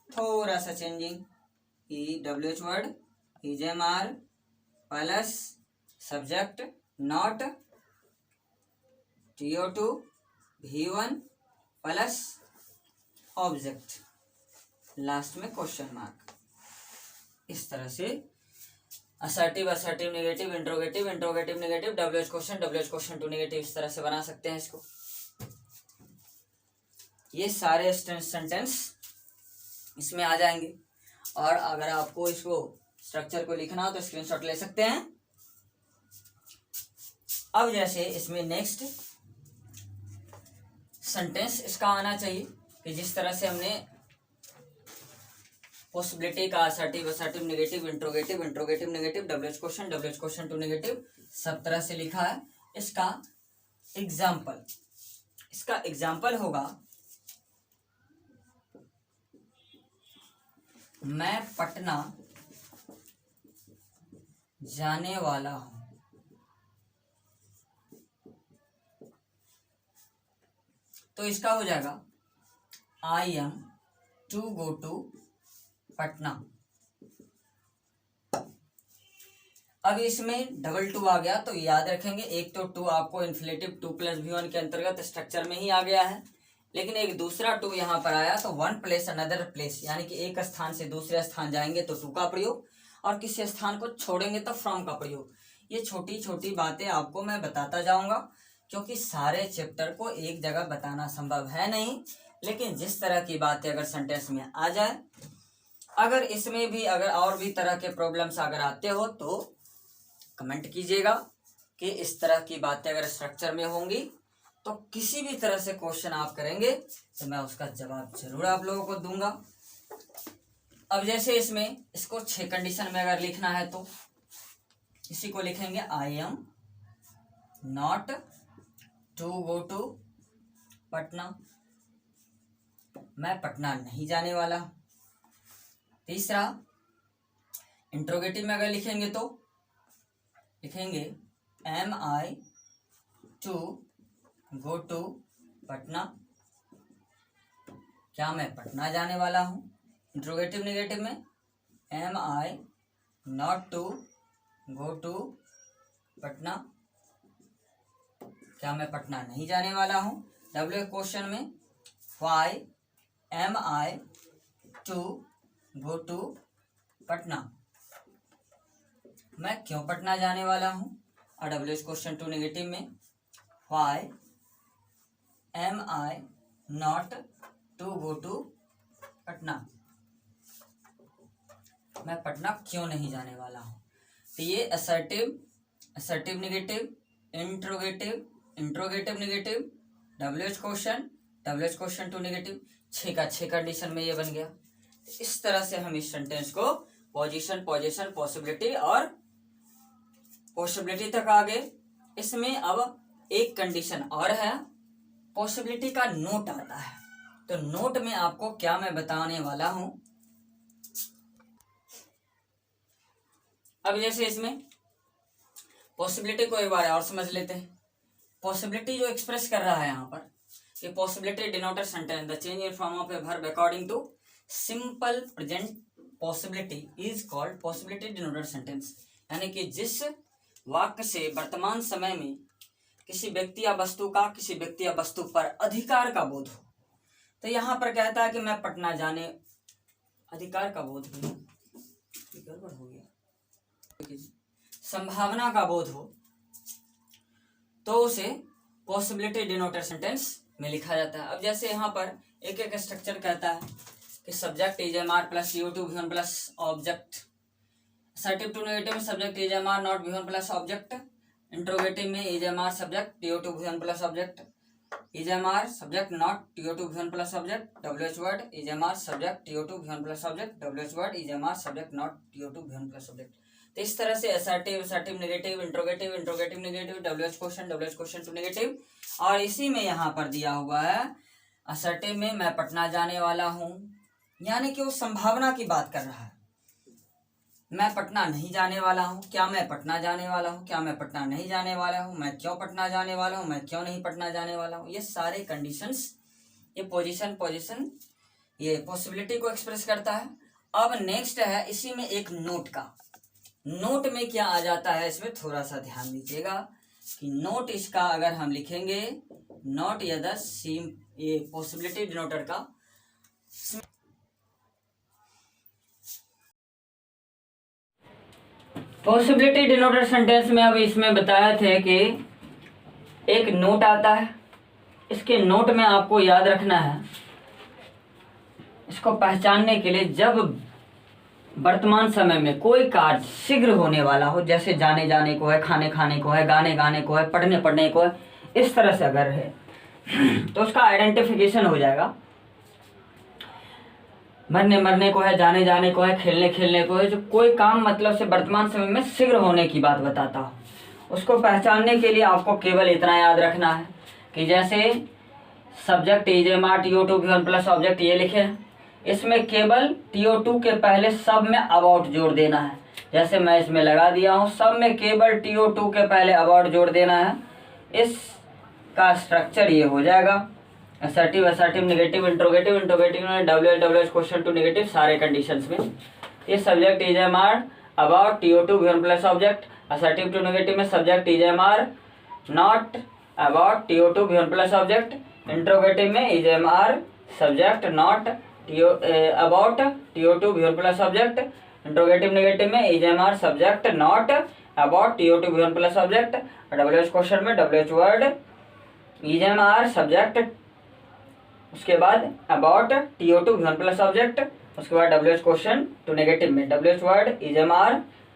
थोड़ा सा चेंजिंग, ई WH word EJMR plus subject not TO2 V1 plus object, last में क्वेश्चन मार्क। इस तरह से assertive, assertive negative, interrogative, interrogative negative, WH question to negative, इस तरह से बना सकते हैं इसको। ये सारे सेंटेंस इसमें आ जाएंगे। और अगर आपको इसको स्ट्रक्चर को लिखना हो तो स्क्रीनशॉट ले सकते हैं। अब जैसे इसमें नेक्स्ट सेंटेंस इसका आना चाहिए कि जिस तरह से हमने पॉसिबिलिटी का assertive, assertive negative, interrogative, interrogative negative, WH question to negative सब तरह से लिखा है। इसका एग्जाम्पल होगा मैं पटना जाने वाला हूं। तो इसका हो जाएगा I am to go to Patna. अब इसमें डबल टू आ गया तो याद रखेंगे, एक तो टू आपको इन्फ्लेटिव 2 + V1 के अंतर्गत स्ट्रक्चर में ही आ गया है, लेकिन एक दूसरा टू यहाँ पर आया तो 1 प्लेस अनदर प्लेस, यानी कि एक स्थान से दूसरे स्थान जाएंगे तो टू का प्रयोग, और किसी स्थान को छोड़ेंगे तो फ्रॉम का प्रयोग। ये छोटी छोटी बातें आपको मैं बताता जाऊंगा, क्योंकि सारे चैप्टर को एक जगह बताना संभव है नहीं, लेकिन जिस तरह की बातें अगर सेंटेंस में आ जाए, अगर इसमें भी अगर और भी तरह के प्रॉब्लम्स अगर आते हो तो कमेंट कीजिएगा कि इस तरह की बातें अगर स्ट्रक्चर में होंगी तो किसी भी तरह से क्वेश्चन आप करेंगे तो मैं उसका जवाब जरूर आप लोगों को दूंगा। अब जैसे इसमें इसको 6 कंडीशन में अगर लिखना है तो इसी को लिखेंगे I am not to go to Patna, मैं पटना नहीं जाने वाला। तीसरा इंट्रोगेटिव में अगर लिखेंगे तो लिखेंगे am I to go to Patna, क्या मैं पटना जाने वाला हूं। इंट्रोगेटिव नेगेटिव में am I not to go to Patna, क्या मैं पटना नहीं जाने वाला हूं। डब्ल्यू क्वेश्चन में why am I to go to Patna, मैं क्यों पटना जाने वाला हूं। और डब्ल्यू क्वेश्चन टू नेगेटिव में why am I not to go to Patna, मैं पटना क्यों नहीं जाने वाला हूं। तो ये assertive negative, interrogative negative, WH question to negative, 6 का 6 कंडीशन में ये बन गया। इस तरह से हम इस सेंटेंस को पोजीशन, पोजीशन, पॉसिबिलिटी और पॉसिबिलिटी तक आ गए। इसमें अब एक कंडीशन और है, पॉसिबिलिटी का नोट आता है। तो नोट में आपको क्या मैं बताने वाला हूं, अब जैसे इसमें पॉसिबिलिटी को एक बार और समझ लेते हैं। पॉसिबिलिटी जो एक्सप्रेस कर रहा है यहाँ पर, ये possibility denoter sentence the change in form of a verb according to simple present possibility is called possibility denoter sentence. यानी कि जिस वाक्य से वर्तमान समय में किसी व्यक्ति या वस्तु का किसी व्यक्ति या वस्तु पर अधिकार का बोध हो। तो यहाँ पर कहता है कि मैं पटना जाने, अधिकार का बोध हो, गड़बड़ हो गया, संभावना का बोध हो, तो उसे पॉसिबिलिटी डिनोटर सेंटेंस में लिखा जाता है। अब जैसे यहाँ पर एक एक स्ट्रक्चर कहता है कि subject is am are plus you to V plus object, assertive to negative में subject is am are not V plus object, interrogative में is am are subject TO to V plus object, is am are subject not TO to V plus object, WH word is am are subject TO to V plus object, WH word is am are subject not TO to V plus object. तो इस तरह से assertive, assertive negative, interrogative, interrogative negative, WH question to negative. और इसी में यहाँ पर दिया हुआ है असर्टिव में मैं पटना जाने वाला हूँ, यानी कि वो संभावना की बात कर रहा है। मैं पटना नहीं जाने वाला हूँ, क्या मैं पटना जाने वाला हूँ, क्या मैं पटना नहीं जाने वाला हूँ, मैं क्यों पटना जाने वाला हूँ, मैं क्यों नहीं पटना जाने वाला हूँ। ये सारे कंडीशंस, ये पोजीशन, ये पॉसिबिलिटी को एक्सप्रेस करता है। अब नेक्स्ट है इसी में एक नोट का। नोट में क्या आ जाता है, इसमें थोड़ा सा ध्यान दीजिएगा कि नोट इसका अगर हम लिखेंगे, नोट या द सीम, ये पॉसिबिलिटी डिनोटर का पॉसिबिलिटी डिनोटर सेंटेंस में अब इसमें बताया थे कि एक नोट आता है। इसके नोट में आपको याद रखना है, इसको पहचानने के लिए जब वर्तमान समय में कोई कार्य शीघ्र होने वाला हो, जैसे जाने जाने को है, खाने खाने को है, गाने गाने को है, पढ़ने पढ़ने को है, इस तरह से अगर है तो उसका आइडेंटिफिकेशन हो जाएगा। मरने मरने को है, जाने जाने को है, खेलने खेलने को है, जो कोई काम मतलब से वर्तमान समय में शीघ्र होने की बात बताता हो, उसको पहचानने के लिए आपको केवल इतना याद रखना है कि जैसे subject is am are TO to V plus object ये लिखे हैं, इसमें केवल TO2 के पहले सब में अबाउट जोड़ देना है। जैसे मैं इसमें लगा दिया हूँ, सब में केवल TO2 के पहले अबाउट जोड़ देना है। इसका स्ट्रक्चर ये हो जाएगा, assertive, assertive negative, interrogative, interrogative में डब्ल्यूएच क्वेश्चन टू नेगेटिव, सारे कंडीशंस में। ये subject is am are about TO2 V plus object, assertive to negative में subject is am are not about TO2 V plus object, interrogative में is am are subject not about TO2 V plus object, interrogative negative में is am are subject not about TO2 V plus object, WH question में WH word is am are subject, उसके बाद about TO2 V plus object, उसके बाद WH question to negative में WH word is am are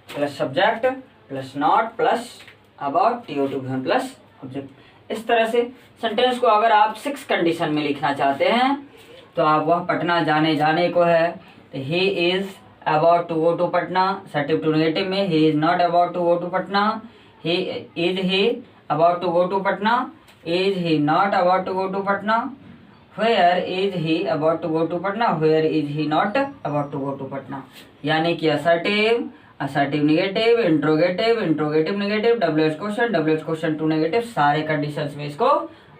plus subject plus not plus about TO2 V plus object. इस तरह से sentence को अगर आप 6 कंडीशन में लिखना चाहते हैं तो आप वह पटना जाने जाने को है, तो he is about to go to Patna, assertive to negative में he is not about to go to Patna, he about to go to Patna, is he not about to go to Patna, where is he about to go to Patna, where is he not about to go to Patna. यानी कि assertive, assertive negative, interrogative, interrogative negative, WH question to negative, सारे conditions में इसको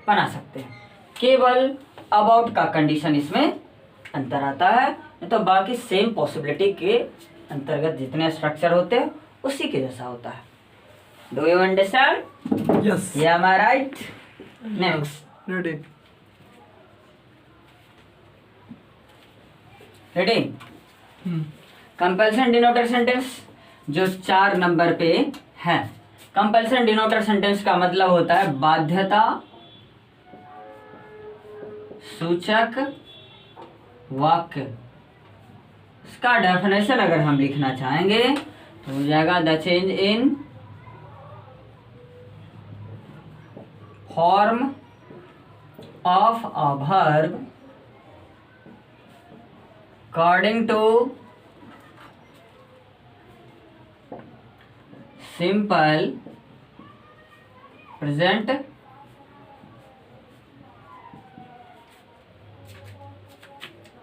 बना सकते हैं। केवल about का कंडीशन इसमें अंतर आता है, नहीं तो बाकी सेम पॉसिबिलिटी के अंतर्गत जितने स्ट्रक्चर होते हैं उसी के जैसा होता है। Do you understand? यस। या am I right? Next, ready. Ready? Compulsion denoter sentence जो 4 नंबर पे है। कंपल्सन डिनोटर सेंटेंस का मतलब होता है बाध्यता सूचक वाक्य। इसका डेफिनेशन अगर हम लिखना चाहेंगे तो हो जाएगा the change in form of a verb according to simple present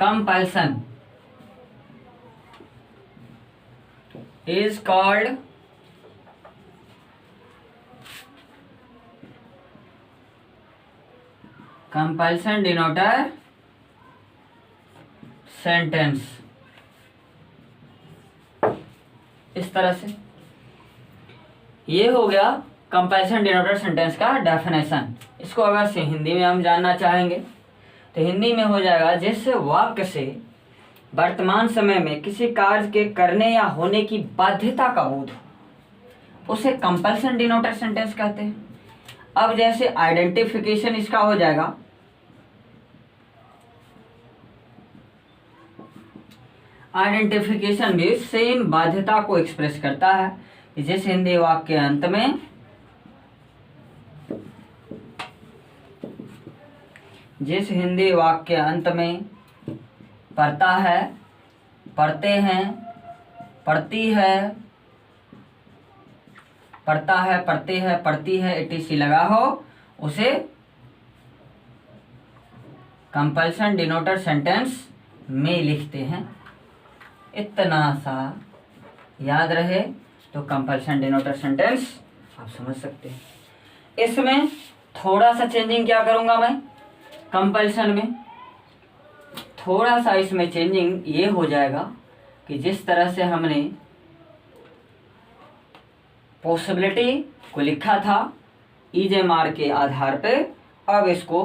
compulsion is called compulsion denoter sentence। इस तरह से ये हो गया कंपल्सन डिनोटर सेंटेंस का डेफिनेशन। इसको अगर से हिंदी में हम जानना चाहेंगे तो हिंदी में हो जाएगा, जिस वाक्य से वर्तमान समय में किसी कार्य के करने या होने की बाध्यता का बोध हो उसे कंपल्सन डिनोटर सेंटेंस कहते हैं। अब जैसे आइडेंटिफिकेशन इसका हो जाएगा, आइडेंटिफिकेशन भी सेम बाध्यता को एक्सप्रेस करता है कि जिस हिंदी वाक्य के अंत में पढ़ता है, पढ़ते हैं, पढ़ती है, पढ़ता है, पढ़ते हैं, पढ़ती है etc लगा हो उसे कंपल्सन डिनोटर सेंटेंस में लिखते हैं। इतना सा याद रहे तो कंपल्सन डिनोटर सेंटेंस आप समझ सकते हैं। इसमें थोड़ा सा चेंजिंग क्या करूंगा मैं, कंपल्सन में थोड़ा सा इसमें चेंजिंग ये हो जाएगा कि जिस तरह से हमने पॉसिबिलिटी को लिखा था EJMR के आधार पे, अब इसको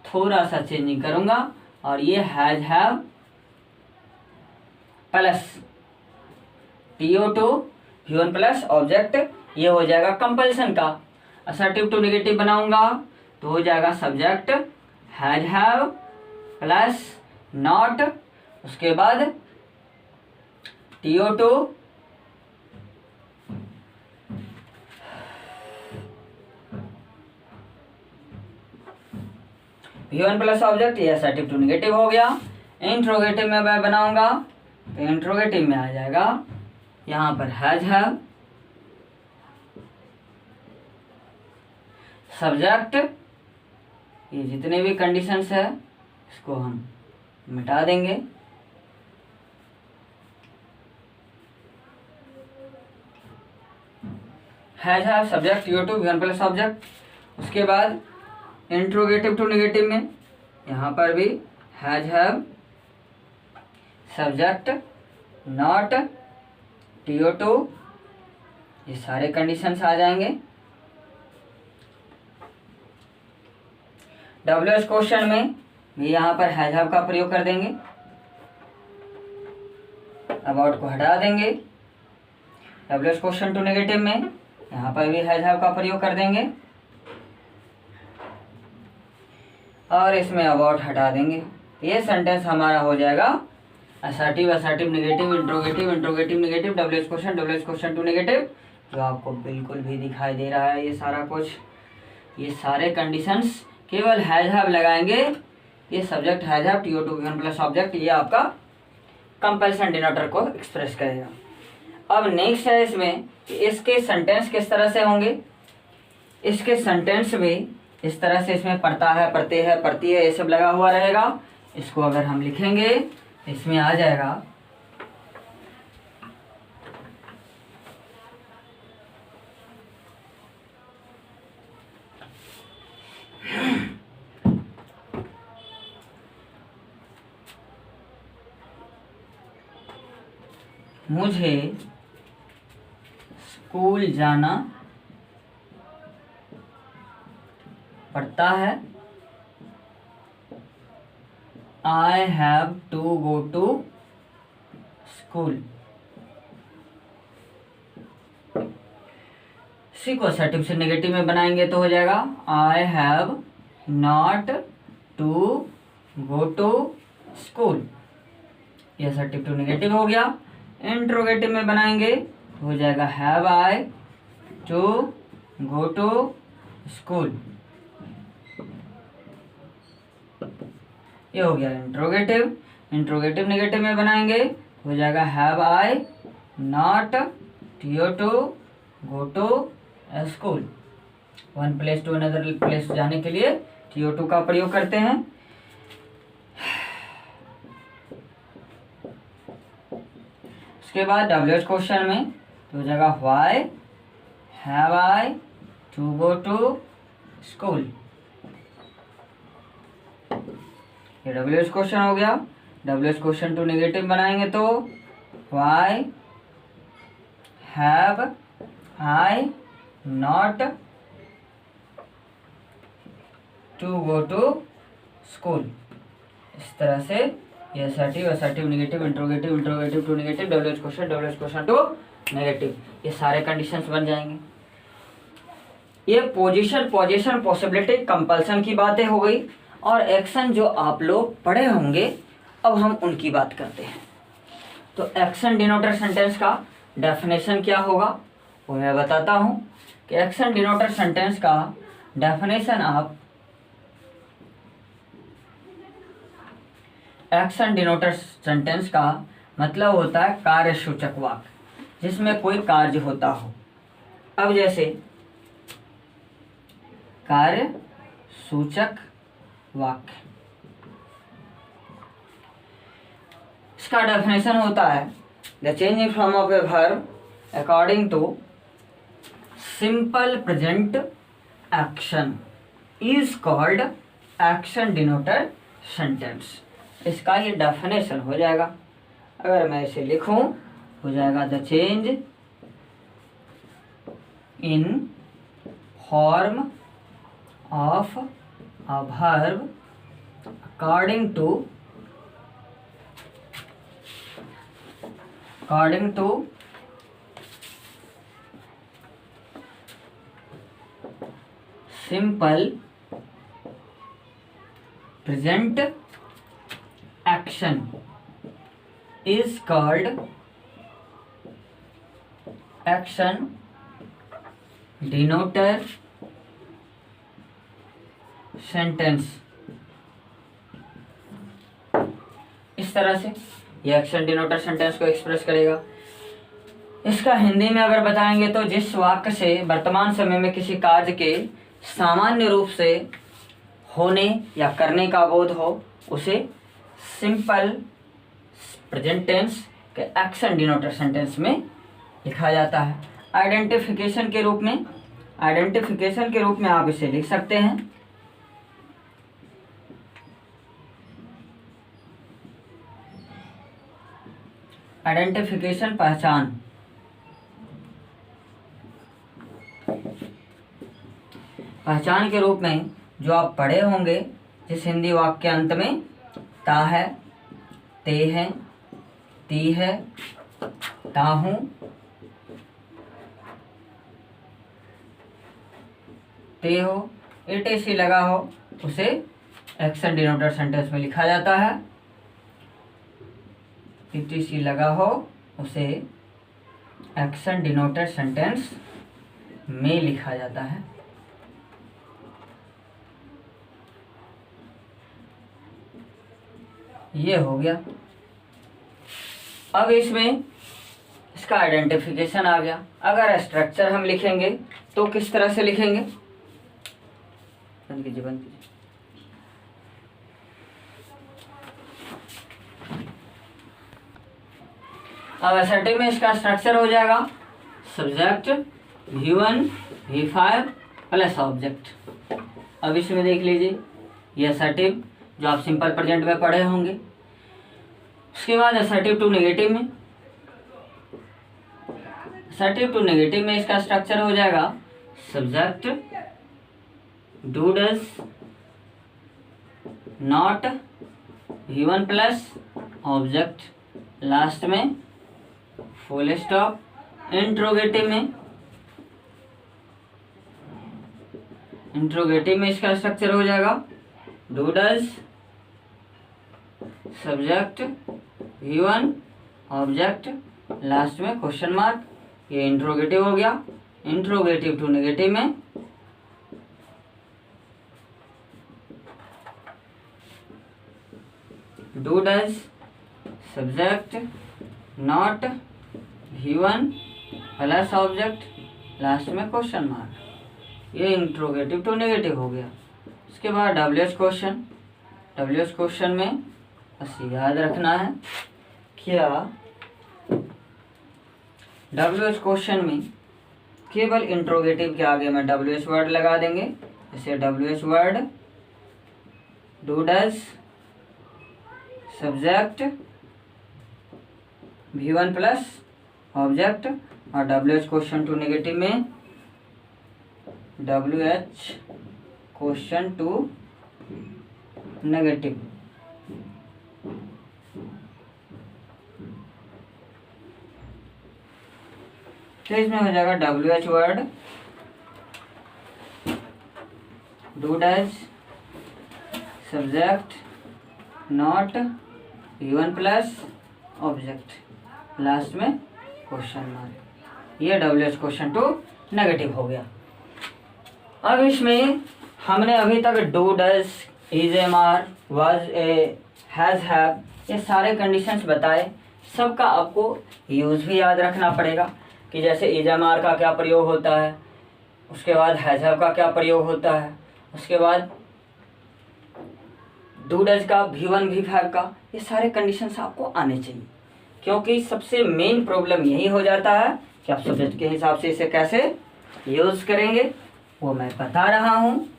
थोड़ा सा चेंजिंग करूंगा और ये has have plus TO2 V1 plus object, ये हो जाएगा कंपल्सन का। असर्टिव टू नेगेटिव बनाऊंगा तो हो जाएगा subject has have plus not, उसके बाद TO2 V1 प्लस ऑब्जेक्ट, ये असर्टिव टू नेगेटिव हो गया। इंट्रोगेटिव में मैं बनाऊंगा तो इंट्रोगेटिव में आ जाएगा यहाँ पर हैज हैव सब्जेक्ट, ये जितने भी कंडीशंस है इसको हम मिटा देंगे। Has have subject TO2 V1 plus object, उसके बाद इंट्रोगेटिव टू नेगेटिव में यहाँ पर भी has have subject not TO2, ये सारे कंडीशंस आ जाएंगे। WH क्वेश्चन में भी यहाँ पर हैज हैव का प्रयोग कर देंगे, अबाउट को हटा देंगे। WH क्वेश्चन टू नेगेटिव में यहाँ पर भी हैज हैव का प्रयोग कर देंगे और इसमें अबाउट हटा देंगे। ये सेंटेंस हमारा हो जाएगा assertive assertive negative interrogative interrogative negative WH question to negative, जो आपको बिल्कुल भी दिखाई दे रहा है। ये सारा कुछ, ये सारे कंडीशंस केवल हैज हैव लगाएंगे। ये subject has have TO2 V1 plus object, ये आपका कंपल्सन डिनोटर को एक्सप्रेस करेगा। अब नेक्स्ट है इसमें इसके सेंटेंस किस तरह से होंगे। इसके सेंटेंस में इस तरह से इसमें पढ़ता है, पढ़ते हैं, पढ़ती है, ये सब लगा हुआ रहेगा। इसको अगर हम लिखेंगे इसमें आ जाएगा मुझे स्कूल जाना पड़ता है, I have to go to school। सी को असर्टिव से नेगेटिव में बनाएंगे तो हो जाएगा I have not to go to school, ये असर्टिव टू नेगेटिव हो गया। इंट्रोगेटिव में बनाएंगे तो हो जाएगा have I to go to school, ये हो गया इंट्रोगेटिव। इंट्रोगेटिव नेगेटिव में बनाएंगे हो जाएगा have I not TO2 go to school. One place to another place जाने के लिए TO2 का प्रयोग करते हैं। उसके बाद WH क्वेश्चन में तो हो जाएगा why have I to go to school. ये WH क्वेश्चन हो गया। WH क्वेश्चन टू नेगेटिव बनाएंगे तो why have I not to go to school. इस तरह से ये assertive assertive negative interrogative interrogative to negative WH question to negative, ये सारे कंडीशंस बन जाएंगे। ये पोजीशन पॉसिबिलिटी कंपल्सन की बातें हो गई। और एक्शन जो आप लोग पढ़े होंगे अब हम उनकी बात करते हैं। तो एक्शन डिनोटर सेंटेंस का डेफिनेशन क्या होगा वो मैं बताता हूं कि एक्शन डिनोटर सेंटेंस का डेफिनेशन आप एक्शन डिनोटर सेंटेंस का मतलब होता है कार्य सूचक वाक्य जिसमें कोई कार्य होता हो। अब जैसे कार्य सूचक वाक्य, इसका डेफिनेशन होता है the change in form of a verb according to simple present action is called action denoter sentence. इसका ये डेफिनेशन हो जाएगा। अगर मैं इसे लिखूं हो जाएगा the change in form of a verb according to simple present action is called action denoter sentence. इस तरह से ये एक्शन डिनोटर सेंटेंस को एक्सप्रेस करेगा। इसका हिंदी में अगर बताएंगे तो जिस वाक्य से वर्तमान समय में किसी कार्य के सामान्य रूप से होने या करने का बोध हो उसे सिंपल प्रेजेंट टेंस के एक्शन डिनोटर सेंटेंस में लिखा जाता है। आइडेंटिफिकेशन के रूप में आप इसे लिख सकते हैं आइडेंटिफिकेशन पहचान के रूप में जो आप पढ़े होंगे जिस हिंदी वाक्य के अंत में ता है, ते है, ती है, ता हूं, ते हो, etc लगा हो उसे एक्शन डिनोटर सेंटेंस में लिखा जाता है। etc लगा हो उसे एक्शन डिनोटर सेंटेंस में लिखा जाता है। ये हो गया। अब इसमें इसका आइडेंटिफिकेशन आ गया। अगर स्ट्रक्चर हम लिखेंगे तो किस तरह से लिखेंगे, बंद कीजिए। अब असर्टिव में इसका स्ट्रक्चर हो जाएगा subject V1 V5 plus object. अब इसमें देख लीजिए ये असर्टिव जो आप सिंपल प्रेजेंट में पढ़े होंगे। उसके बाद असर्टिव टू नेगेटिव में इसका स्ट्रक्चर हो जाएगा subject do does not V1 plus object, last में फुल स्टॉप। इंट्रोगेटिव में इसका स्ट्रक्चर हो जाएगा do does subject V1 object, last में क्वेश्चन मार्क। ये इंट्रोगेटिव हो गया। इंट्रोगेटिव टू नेगेटिव में do does subject not V1 plus object last में क्वेश्चन मार्क। ये इंट्रोगेटिव टू नेगेटिव हो गया। उसके बाद WH क्वेश्चन में बस याद रखना है क्या WH क्वेश्चन में केवल इंट्रोगेटिव के आगे में WH वर्ड लगा देंगे। जैसे WH word do does subject V1 plus object, और WH क्वेश्चन टू नेगेटिव में WH क्वेश्चन टू नेगेटिव। तो इसमें हो जाएगा WH word do does subject not V1 plus object last में क्वेश्चन मार्क। ये WH क्वेश्चन टू नेगेटिव हो गया। अब इसमें हमने अभी तक do does is am are was a has have ये सारे कंडीशंस बताए। सबका आपको यूज़ भी याद रखना पड़ेगा कि जैसे इज एम आर का क्या प्रयोग होता है, उसके बाद हैज़ हैव का क्या प्रयोग होता है, उसके बाद डू डज का V1 V5 का, ये सारे कंडीशंस आपको आने चाहिए। क्योंकि सबसे मेन प्रॉब्लम यही हो जाता है कि आप सब्जेक्ट के हिसाब से इसे कैसे यूज़ करेंगे वो मैं बता रहा हूँ।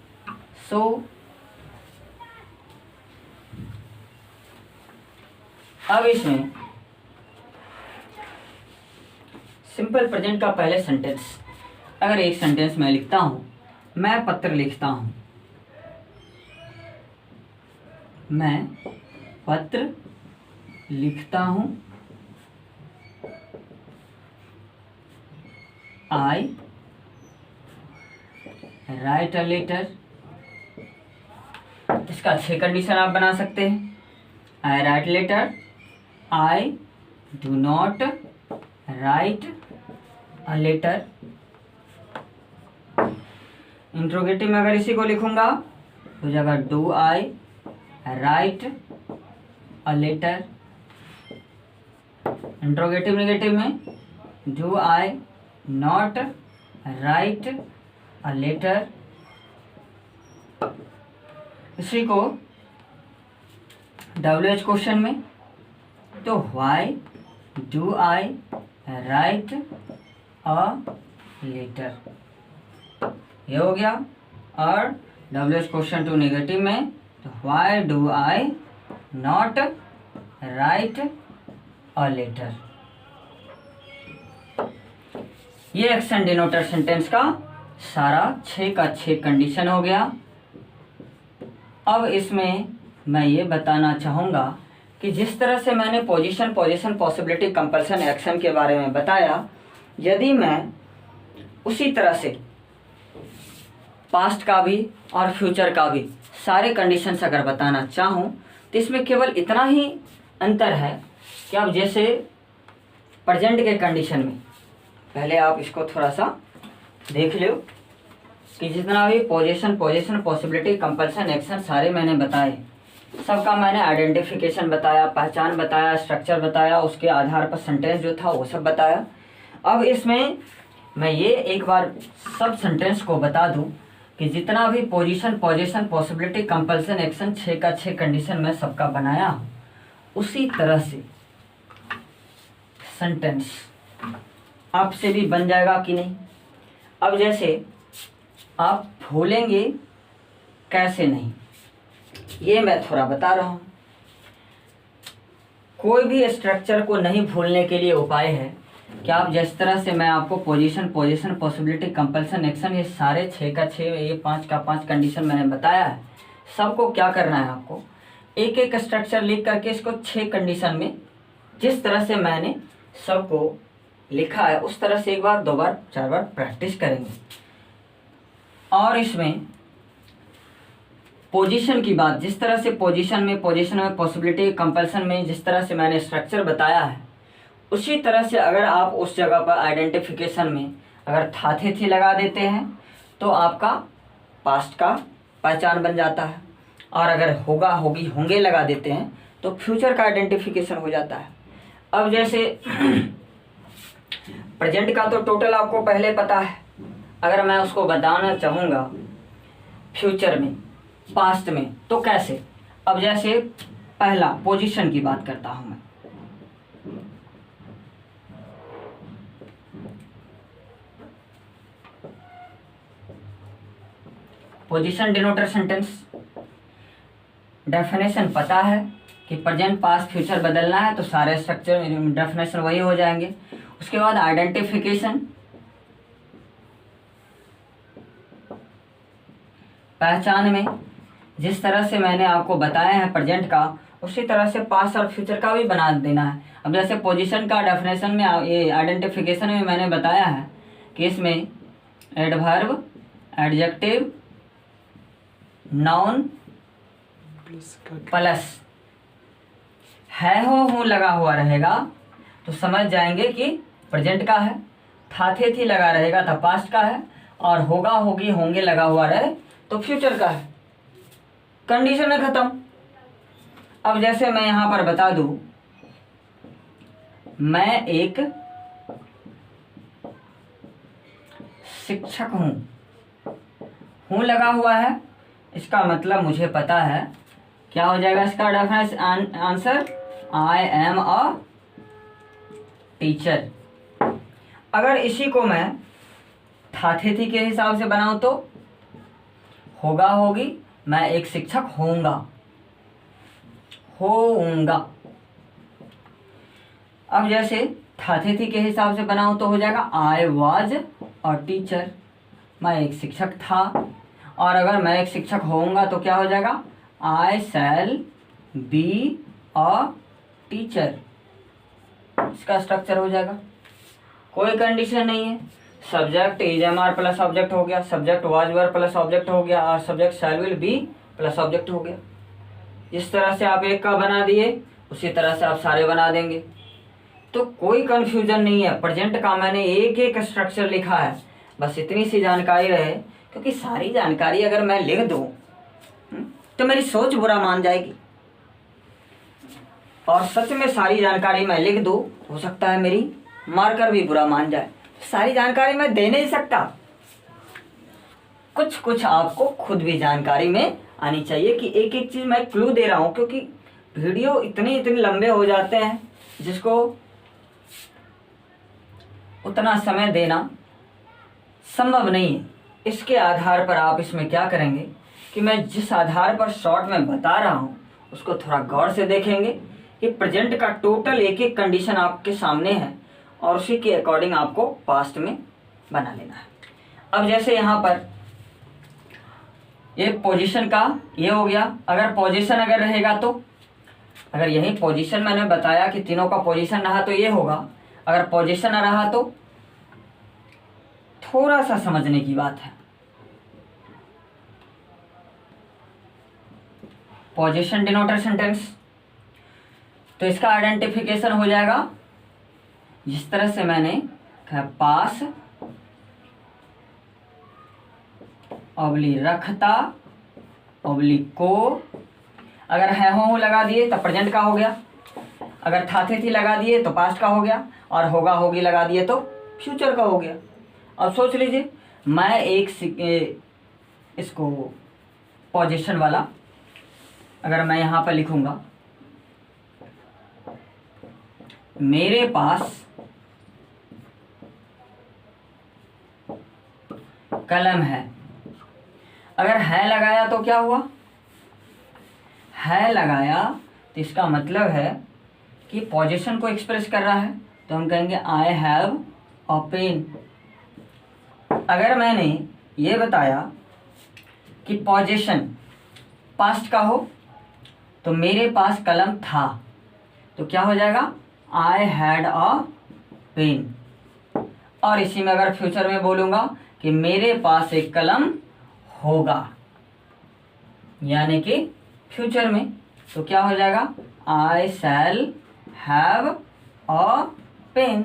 अब इसमें सिंपल प्रेजेंट का पहले सेंटेंस, अगर एक सेंटेंस मैं लिखता हूँ, मैं पत्र लिखता हूँ, मैं पत्र लिखता हूँ, आई राइट अ लेटर। इसका 6 कंडीशन आप बना सकते हैं। I write letter, I do not write a letter. Interrogative में अगर इसी को लिखूंगा तो जाएगा do I write a letter. Interrogative negative में do I not write a letter. इसी को WH क्वेश्चन में तो why do I write a letter, ये हो गया। और WH क्वेश्चन टू नेगेटिव में तो why do I not write a letter. ये एक्शन डिनोटर सेंटेंस का सारा 6 का 6 कंडीशन हो गया। अब इसमें मैं ये बताना चाहूँगा कि जिस तरह से मैंने पोजीशन पॉसिबिलिटी कंपल्सन एक्शन के बारे में बताया, यदि मैं उसी तरह से पास्ट का भी और फ्यूचर का भी सारे कंडीशंस अगर बताना चाहूँ तो इसमें केवल इतना ही अंतर है कि अब जैसे प्रेजेंट के कंडीशन में पहले आप इसको थोड़ा सा देख लो कि जितना भी पोजीशन पॉसिबिलिटी कंपल्सन एक्शन सारे मैंने बताए, सबका मैंने आइडेंटिफिकेशन बताया, पहचान बताया, स्ट्रक्चर बताया, उसके आधार पर सेंटेंस जो था वो सब बताया। अब इसमें मैं ये एक बार सब सेंटेंस को बता दूं कि जितना भी पोजीशन पॉसिबिलिटी कंपल्सन एक्शन 6 का 6 कंडीशन में सबका बनाया हूँ, उसी तरह से सेंटेंस आपसे भी बन जाएगा कि नहीं। अब जैसे आप भूलेंगे कैसे नहीं, ये मैं थोड़ा बता रहा हूँ। कोई भी स्ट्रक्चर को नहीं भूलने के लिए उपाय है कि आप जिस तरह से मैं आपको पोजीशन पॉसिबिलिटी कंपल्सन एक्शन ये सारे 6 का 6 ये 5 का 5 कंडीशन मैंने बताया है, सबको क्या करना है, आपको एक एक स्ट्रक्चर लिख करके इसको 6 कंडीशन में जिस तरह से मैंने सबको लिखा है उस तरह से एक बार 2 बार 4 बार प्रैक्टिस करेंगे। और इसमें पोजीशन की बात, जिस तरह से पोजीशन में पॉसिबिलिटी कंपल्सन में जिस तरह से मैंने स्ट्रक्चर बताया है, उसी तरह से अगर आप उस जगह पर आइडेंटिफिकेशन में अगर था थे थी लगा देते हैं तो आपका पास्ट का पहचान बन जाता है। और अगर होगा होगी होंगे लगा देते हैं तो फ्यूचर का आइडेंटिफिकेशन हो जाता है। अब जैसे प्रेजेंट का तो टोटल आपको पहले पता है, अगर मैं उसको बताना चाहूँगा फ्यूचर में, पास्ट में, तो कैसे? अब जैसे पहला पोजीशन की बात करता हूँ मैं। पोजीशन डिनोटर सेंटेंस, डेफिनेशन पता है कि प्रेजेंट पास्ट फ्यूचर बदलना है तो सारे स्ट्रक्चर डेफिनेशन वही हो जाएंगे। उसके बाद आइडेंटिफिकेशन, पहचान में जिस तरह से मैंने आपको बताया है प्रेजेंट का, उसी तरह से पास्ट और फ्यूचर का भी बना देना है। अब जैसे पोजीशन का डेफिनेशन में, ये आइडेंटिफिकेशन में मैंने बताया है कि इसमें एडवर्ब, एडजेक्टिव, नाउन प्लस है हो हूँ लगा हुआ रहेगा तो समझ जाएंगे कि प्रेजेंट का है, था थे थी लगा रहेगा तो पास्ट का है, और होगा होगी होंगे लगा हुआ रहे तो फ्यूचर का है। कंडीशन है खत्म। अब जैसे मैं यहां पर बता दूं, मैं एक शिक्षक हूं लगा हुआ है, इसका मतलब मुझे पता है क्या हो जाएगा इसका definition answer, I am a teacher. अगर इसी को मैं था थे थी के हिसाब से बनाऊं तो होगा होगी, मैं एक शिक्षक होऊंगा। अब जैसे था थे थी के हिसाब से बनाऊं तो हो जाएगा आई वाज अ टीचर, मैं एक शिक्षक था। और अगर मैं एक शिक्षक होऊंगा तो क्या हो जाएगा, I shall be a teacher. इसका स्ट्रक्चर हो जाएगा, कोई कंडीशन नहीं है। Subject is am are plus object हो गया, subject was were plus object हो गया, और subject shall will be plus object हो गया। इस तरह से आप एक का बना दिए, उसी तरह से आप सारे बना देंगे, तो कोई कंफ्यूजन नहीं है। प्रेजेंट का मैंने एक एक स्ट्रक्चर लिखा है, बस इतनी सी जानकारी रहे, क्योंकि सारी जानकारी अगर मैं लिख दूं तो मेरी सोच बुरा मान जाएगी, और सच में सारी जानकारी मैं लिख दूं हो सकता है मेरी मार्कर भी बुरा मान जाए। सारी जानकारी मैं दे नहीं सकता, कुछ कुछ आपको खुद भी जानकारी में आनी चाहिए कि एक एक चीज मैं क्लू दे रहा हूं, क्योंकि वीडियो इतने लंबे हो जाते हैं जिसको उतना समय देना संभव नहीं है। इसके आधार पर आप इसमें क्या करेंगे कि मैं जिस आधार पर शॉर्ट में बता रहा हूं उसको थोड़ा गौर से देखेंगे कि प्रेजेंट का टोटल एक एक कंडीशन आपके सामने है, और उसी के अकॉर्डिंग आपको पास्ट में बना लेना है। अब जैसे यहाँ पर ये पोजीशन का ये हो गया। अगर पोजीशन अगर रहेगा तो, अगर यही पोजीशन मैंने बताया कि तीनों का पोजीशन रहा तो ये होगा, अगर पोजीशन न रहा तो थोड़ा सा समझने की बात है। पोजीशन डिनोटर सेंटेंस, तो इसका आइडेंटिफिकेशन हो जाएगा जिस तरह से मैंने कहा, पास ऑब्लिक रखता ऑब्लिक को, अगर है हो लगा दिए तो प्रेजेंट का हो गया, अगर था थे थी लगा दिए तो पास्ट का हो गया, और होगा होगी लगा दिए तो फ्यूचर का हो गया। अब सोच लीजिए, मैं एक इसको पोजीशन वाला अगर मैं यहाँ पर लिखूंगा, मेरे पास कलम है, अगर है लगाया तो क्या हुआ, है लगाया तो इसका मतलब है कि पोजीशन को एक्सप्रेस कर रहा है, तो हम कहेंगे आई हैव अ पेन। अगर मैंने ये बताया कि पोजीशन पास्ट का हो तो मेरे पास कलम था, तो क्या हो जाएगा, आई हैड अ पेन। और इसी में अगर फ्यूचर में बोलूंगा कि मेरे पास एक कलम होगा, यानी कि फ्यूचर में, तो क्या हो जाएगा, I shall have a pen.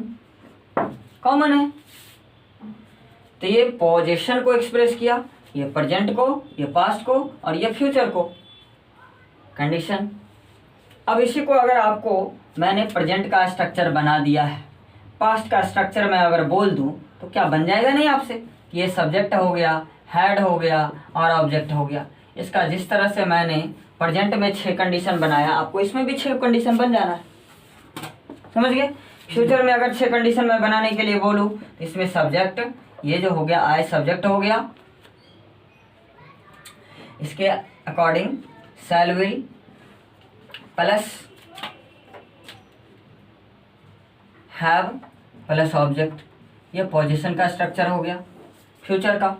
Common है। तो ये पोजीशन को एक्सप्रेस किया, ये प्रेजेंट को, ये पास्ट को, और ये फ्यूचर को। कंडीशन। अब इसी को अगर आपको मैंने प्रेजेंट का स्ट्रक्चर बना दिया है, पास्ट का स्ट्रक्चर मैं अगर बोल दूं तो क्या बन जाएगा नहीं आपसे, ये सब्जेक्ट हो गया, हेड हो गया और ऑब्जेक्ट हो गया। इसका जिस तरह से मैंने प्रेजेंट में 6 कंडीशन बनाया, आपको इसमें भी 6 कंडीशन बन जाना है, समझ गए। फ्यूचर में अगर 6 कंडीशन मैं बनाने के लिए बोलूं तो इसमें सब्जेक्ट, ये जो हो गया आई सब्जेक्ट हो गया, इसके according shall will plus have plus object, ये पोजीशन का स्ट्रक्चर हो गया फ्यूचर का।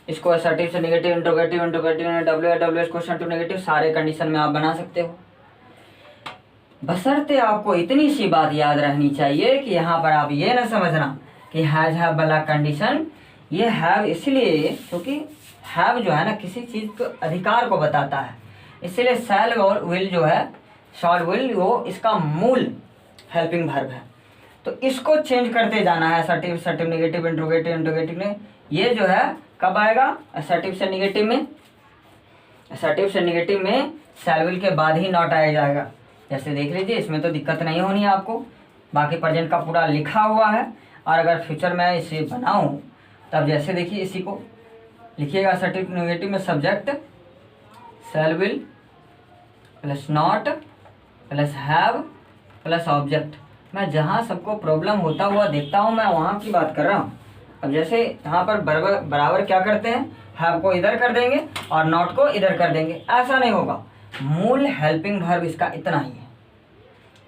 इसको असर्टिव से negative, interrogative, interrogative W question to negative सारे कंडीशन में आप बना सकते हो। बशर्ते आपको इतनी सी बात याद रहनी चाहिए कि यहाँ पर आप ये ना समझना कि हैज हैव वाला कंडीशन, ये हैव इसलिए क्योंकि हैव जो है ना किसी चीज को अधिकार को बताता है, इसलिए शैल और विल जो है, शॉल विल वो इसका मूल हेल्पिंग वर्ब है। तो इसको चेंज करते जाना है, assertive assertive negative, interrogative interrogative में। ये जो है कब आएगा, असर्टिव से नेगेटिव में, असर्टिव से नेगेटिव में शैल विल के बाद ही नॉट आया जाएगा। जैसे देख लीजिए, इसमें तो दिक्कत नहीं होनी है आपको, बाकी प्रेजेंट का पूरा लिखा हुआ है। और अगर फ्यूचर में इसे बनाऊं तब जैसे देखिए इसी को लिखिएगा, असर्टिव नेगेटिव में subject shall will plus not plus have plus object. मैं जहाँ सबको प्रॉब्लम होता हुआ देखता हूँ मैं वहाँ की बात कर रहा हूँ। अब जैसे यहाँ पर बराबर क्या करते हैं, हैव को इधर कर देंगे और नॉट को इधर कर देंगे, ऐसा नहीं होगा। मूल हेल्पिंग वर्ब इसका इतना ही है,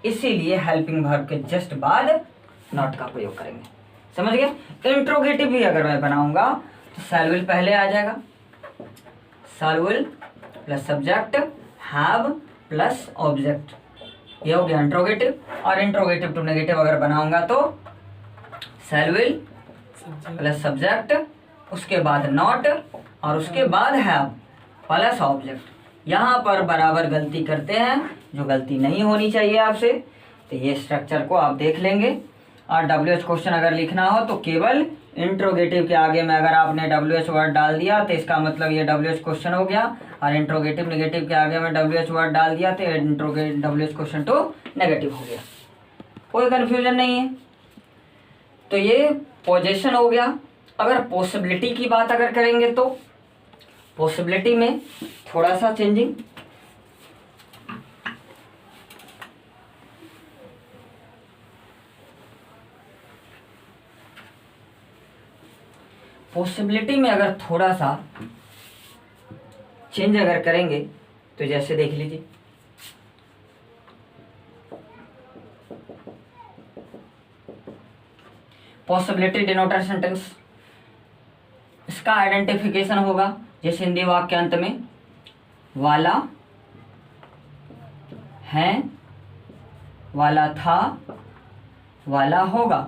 इसीलिए हेल्पिंग वर्ब के जस्ट बाद नॉट का प्रयोग करेंगे, समझ गए। इंट्रोगेटिव भी अगर मैं बनाऊंगा तो शैल विल पहले आ जाएगा, शैल will plus subject have plus object, ये हो गया इंट्रोगेटिव। और इंट्रोगेटिव टू नेगेटिव अगर बनाऊंगा तो शैल विल प्लस सब्जेक्ट, उसके बाद नॉट और उसके बाद हैव प्लस ऑब्जेक्ट। यहाँ पर बराबर गलती करते हैं, जो गलती नहीं होनी चाहिए आपसे। तो ये स्ट्रक्चर को आप देख लेंगे। और WH क्वेश्चन अगर लिखना हो तो केवल इंट्रोगेटिव के आगे में अगर आपने WH वर्ड डाल दिया तो इसका मतलब ये WH क्वेश्चन हो गया, और इंट्रोगेटिव नेगेटिव के आगे में WH वर्ड डाल दिया तो WH क्वेश्चन टू नेगेटिव हो गया, कोई कन्फ्यूजन नहीं है। तो ये पोजीशन हो गया। अगर पॉसिबिलिटी की बात अगर करेंगे तो पॉसिबिलिटी में थोड़ा सा चेंजिंग, पॉसिबिलिटी में अगर थोड़ा सा चेंज अगर करेंगे तो जैसे देख लीजिए, पॉसिबिलिटी डिनोटर सेंटेंस, इसका आइडेंटिफिकेशन होगा जैसे हिंदी वाक्य अंत में वाला है, वाला था, वाला होगा।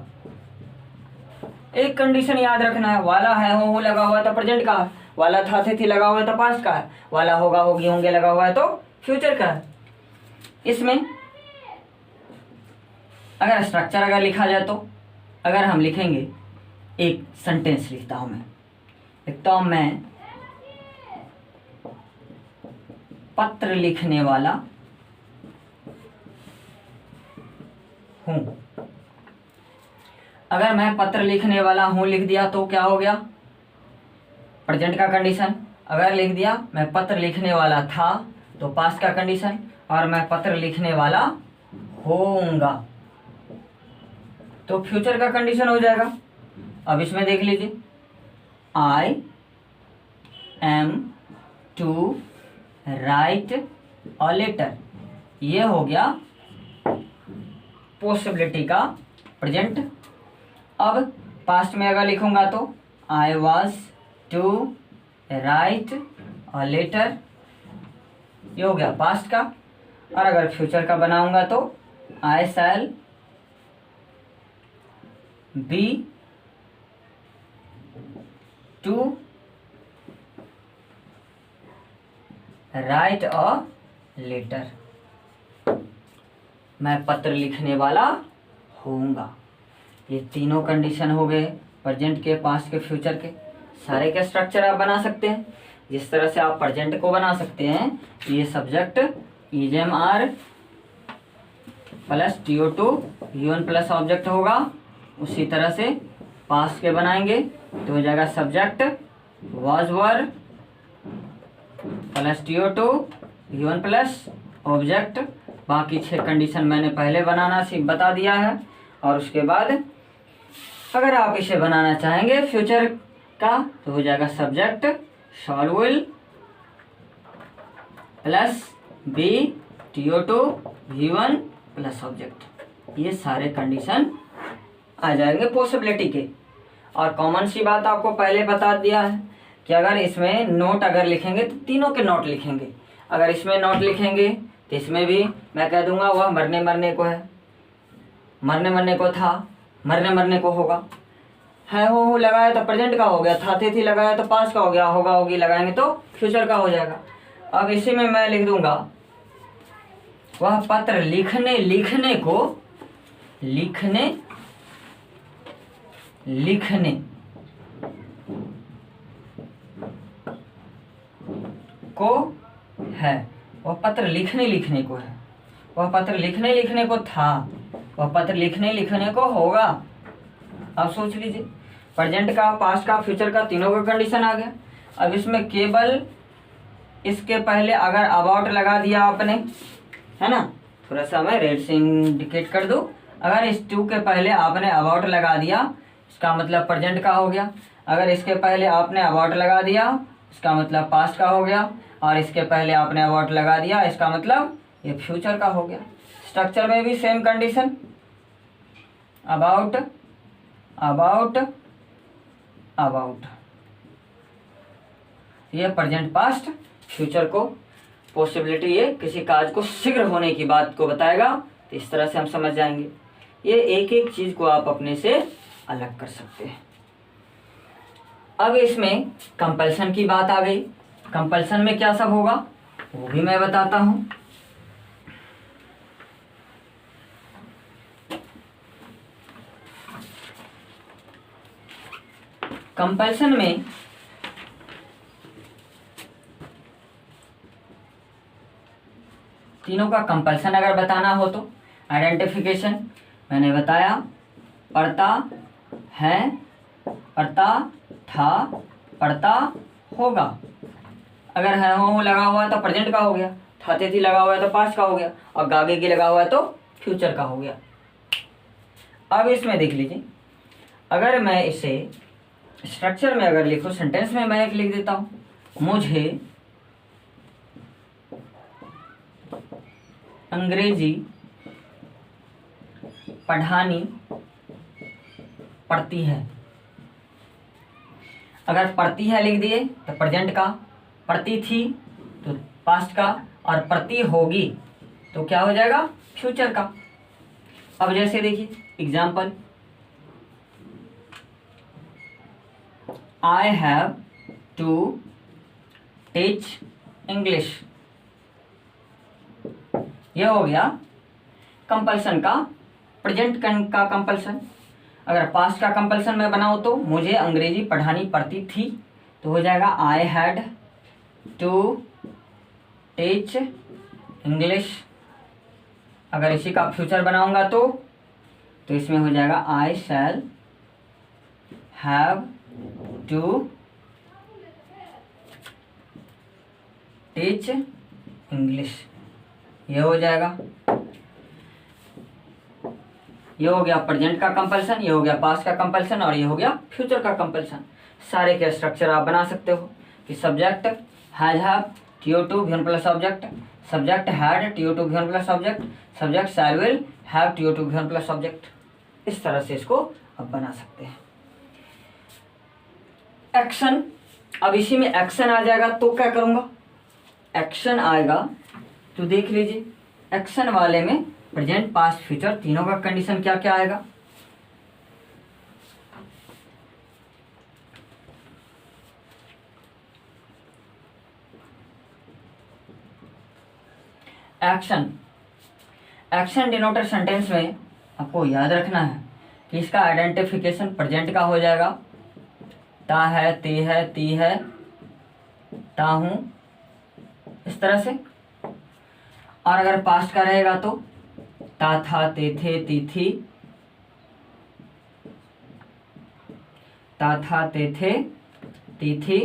एक कंडीशन याद रखना है, वाला है हो लगा हुआ है तो प्रेजेंट का है, वाला था थे थी लगा हुआ है तो पास्ट का है, वाला होगा होगी होंगे लगा हुआ है तो फ्यूचर का है। इसमें अगर स्ट्रक्चर अगर लिखा जाए तो अगर हम लिखेंगे, एक सेंटेंस लिखता हूं मैं, लिखता हूं मैं पत्र लिखने वाला हूं। अगर मैं पत्र लिखने वाला हूं लिख दिया तो क्या हो गया, प्रेजेंट का कंडीशन। अगर लिख दिया मैं पत्र लिखने वाला था तो पास्ट का कंडीशन, और मैं पत्र लिखने वाला होऊंगा तो फ्यूचर का कंडीशन हो जाएगा। अब इसमें देख लीजिए, I am to write a letter, ये हो गया पॉसिबिलिटी का प्रेजेंट। अब पास्ट में अगर लिखूंगा तो I was to write a letter, ये हो गया पास्ट का। और अगर फ्यूचर का बनाऊंगा तो I shall be to write a letter, मैं पत्र लिखने वाला होऊंगा। ये तीनों कंडीशन हो गए, प्रेजेंट के, पास्ट के, फ्यूचर के। सारे के स्ट्रक्चर आप बना सकते हैं जिस तरह से आप प्रेजेंट को बना सकते हैं। ये subject EJMR plus TO2 V1 plus object होगा। उसी तरह से पास्ट के बनाएंगे तो हो जाएगा subject was were plus TO2 V1 plus object. बाकी 6 कंडीशन मैंने पहले बनाना बता दिया है। और उसके बाद अगर आप इसे बनाना चाहेंगे फ्यूचर का तो हो जाएगा subject shall will plus be TO2 V1 plus object. ये सारे कंडीशन आ जाएंगे पॉसिबिलिटी के। और कॉमन सी बात आपको पहले बता दिया है कि अगर इसमें नोट अगर लिखेंगे तो तीनों के नोट लिखेंगे। अगर इसमें नोट लिखेंगे तो इसमें भी मैं कह दूंगा वह मरने मरने को है, मरने मरने को था, मरने मरने को होगा। है हो लगाया तो प्रेजेंट का हो गया, था थे थी लगाया तो पास्ट का हो गया, होगा होगी लगाएंगे तो फ्यूचर का हो जाएगा। अब इसी में मैं लिख दूंगा वह पत्र लिखने लिखने को लिखने लिखने को है। वह पत्र लिखने लिखने को है, वह पत्र लिखने लिखने को था, वह पत्र लिखने लिखने को होगा। अब सोच लीजिए प्रेजेंट का, पास्ट का, फ्यूचर का, तीनों का कंडीशन आ गया। अब इसमें केवल इसके पहले अगर अबाउट लगा दिया आपने, है ना, थोड़ा सा मैं रेड से इंडिकेट कर दूं। अगर इस टू के पहले आपने अबाउट लगा दिया इसका मतलब प्रेजेंट का हो गया। अगर इसके पहले आपने अबाउट लगा दिया इसका मतलब पास्ट का हो गया। और इसके पहले आपने अबाउट लगा दिया इसका मतलब ये फ्यूचर का हो गया। स्ट्रक्चर में भी same condition, about about about, ये प्रेजेंट पास्ट फ्यूचर को पॉसिबिलिटी, ये किसी कार्य को शीघ्र होने की बात को बताएगा। तो इस तरह से हम समझ जाएंगे। ये एक एक चीज को आप अपने से अलग कर सकते हैं। अब इसमें कंपल्सन की बात आ गई। कंपल्सन में क्या सब होगा वो भी मैं बताता हूं। कंपल्सन में तीनों का कंपल्सन अगर बताना हो तो आइडेंटिफिकेशन मैंने बताया, पढ़ता है, पढ़ता था, पढ़ता होगा। अगर है हो लगा हुआ है तो प्रेजेंट का हो गया, थाते थी लगा हुआ है तो पास्ट का हो गया, और गागे की लगा हुआ है तो फ्यूचर का हो गया। अब इसमें देख लीजिए, अगर मैं इसे स्ट्रक्चर में अगर लिखूं, सेंटेंस में मैं एक लिख देता हूं, मुझे अंग्रेजी पढ़ानी पड़ती है। अगर पढ़ती है लिख दिए तो प्रेजेंट का, पढ़ती थी तो पास्ट का, और पढ़ती होगी तो क्या हो जाएगा फ्यूचर का। अब जैसे देखिए example, I have to teach English, यह हो गया कंपल्सन का, प्रेजेंट का कंपल्सन। अगर पास्ट का कंपल्सन मैं बनाऊं तो मुझे अंग्रेजी पढ़ानी पड़ती थी तो हो जाएगा I had to teach English. अगर इसी का फ्यूचर बनाऊंगा तो इसमें हो जाएगा I shall have to teach English, ये हो जाएगा। ये हो गया प्रेजेंट का कंपल्सन, ये हो गया पास्ट का कंपल्सन, और ये हो गया फ्यूचर का कंपल्सन। सारे के स्ट्रक्चर आप बना सकते हो कि subject has have TO2 V1 plus object, subject had TO2 V1 plus object, subject shall will have TO2 V1 plus object. इस तरह से इसको आप बना सकते हैं। एक्शन, अब इसी में एक्शन आ जाएगा तो क्या करूंगा, एक्शन आएगा तो देख लीजिए, एक्शन वाले में प्रेजेंट पास्ट फ्यूचर तीनों का कंडीशन क्या क्या आएगा। एक्शन, एक्शन डिनोटर सेंटेंस में आपको याद रखना है कि इसका आइडेंटिफिकेशन प्रेजेंट का हो जाएगा, ता है, ती है, ती है, ता हूं, इस तरह से। और अगर पास्ट का रहेगा तो ता था ते थे ती थी, ता था ते थे ती थी,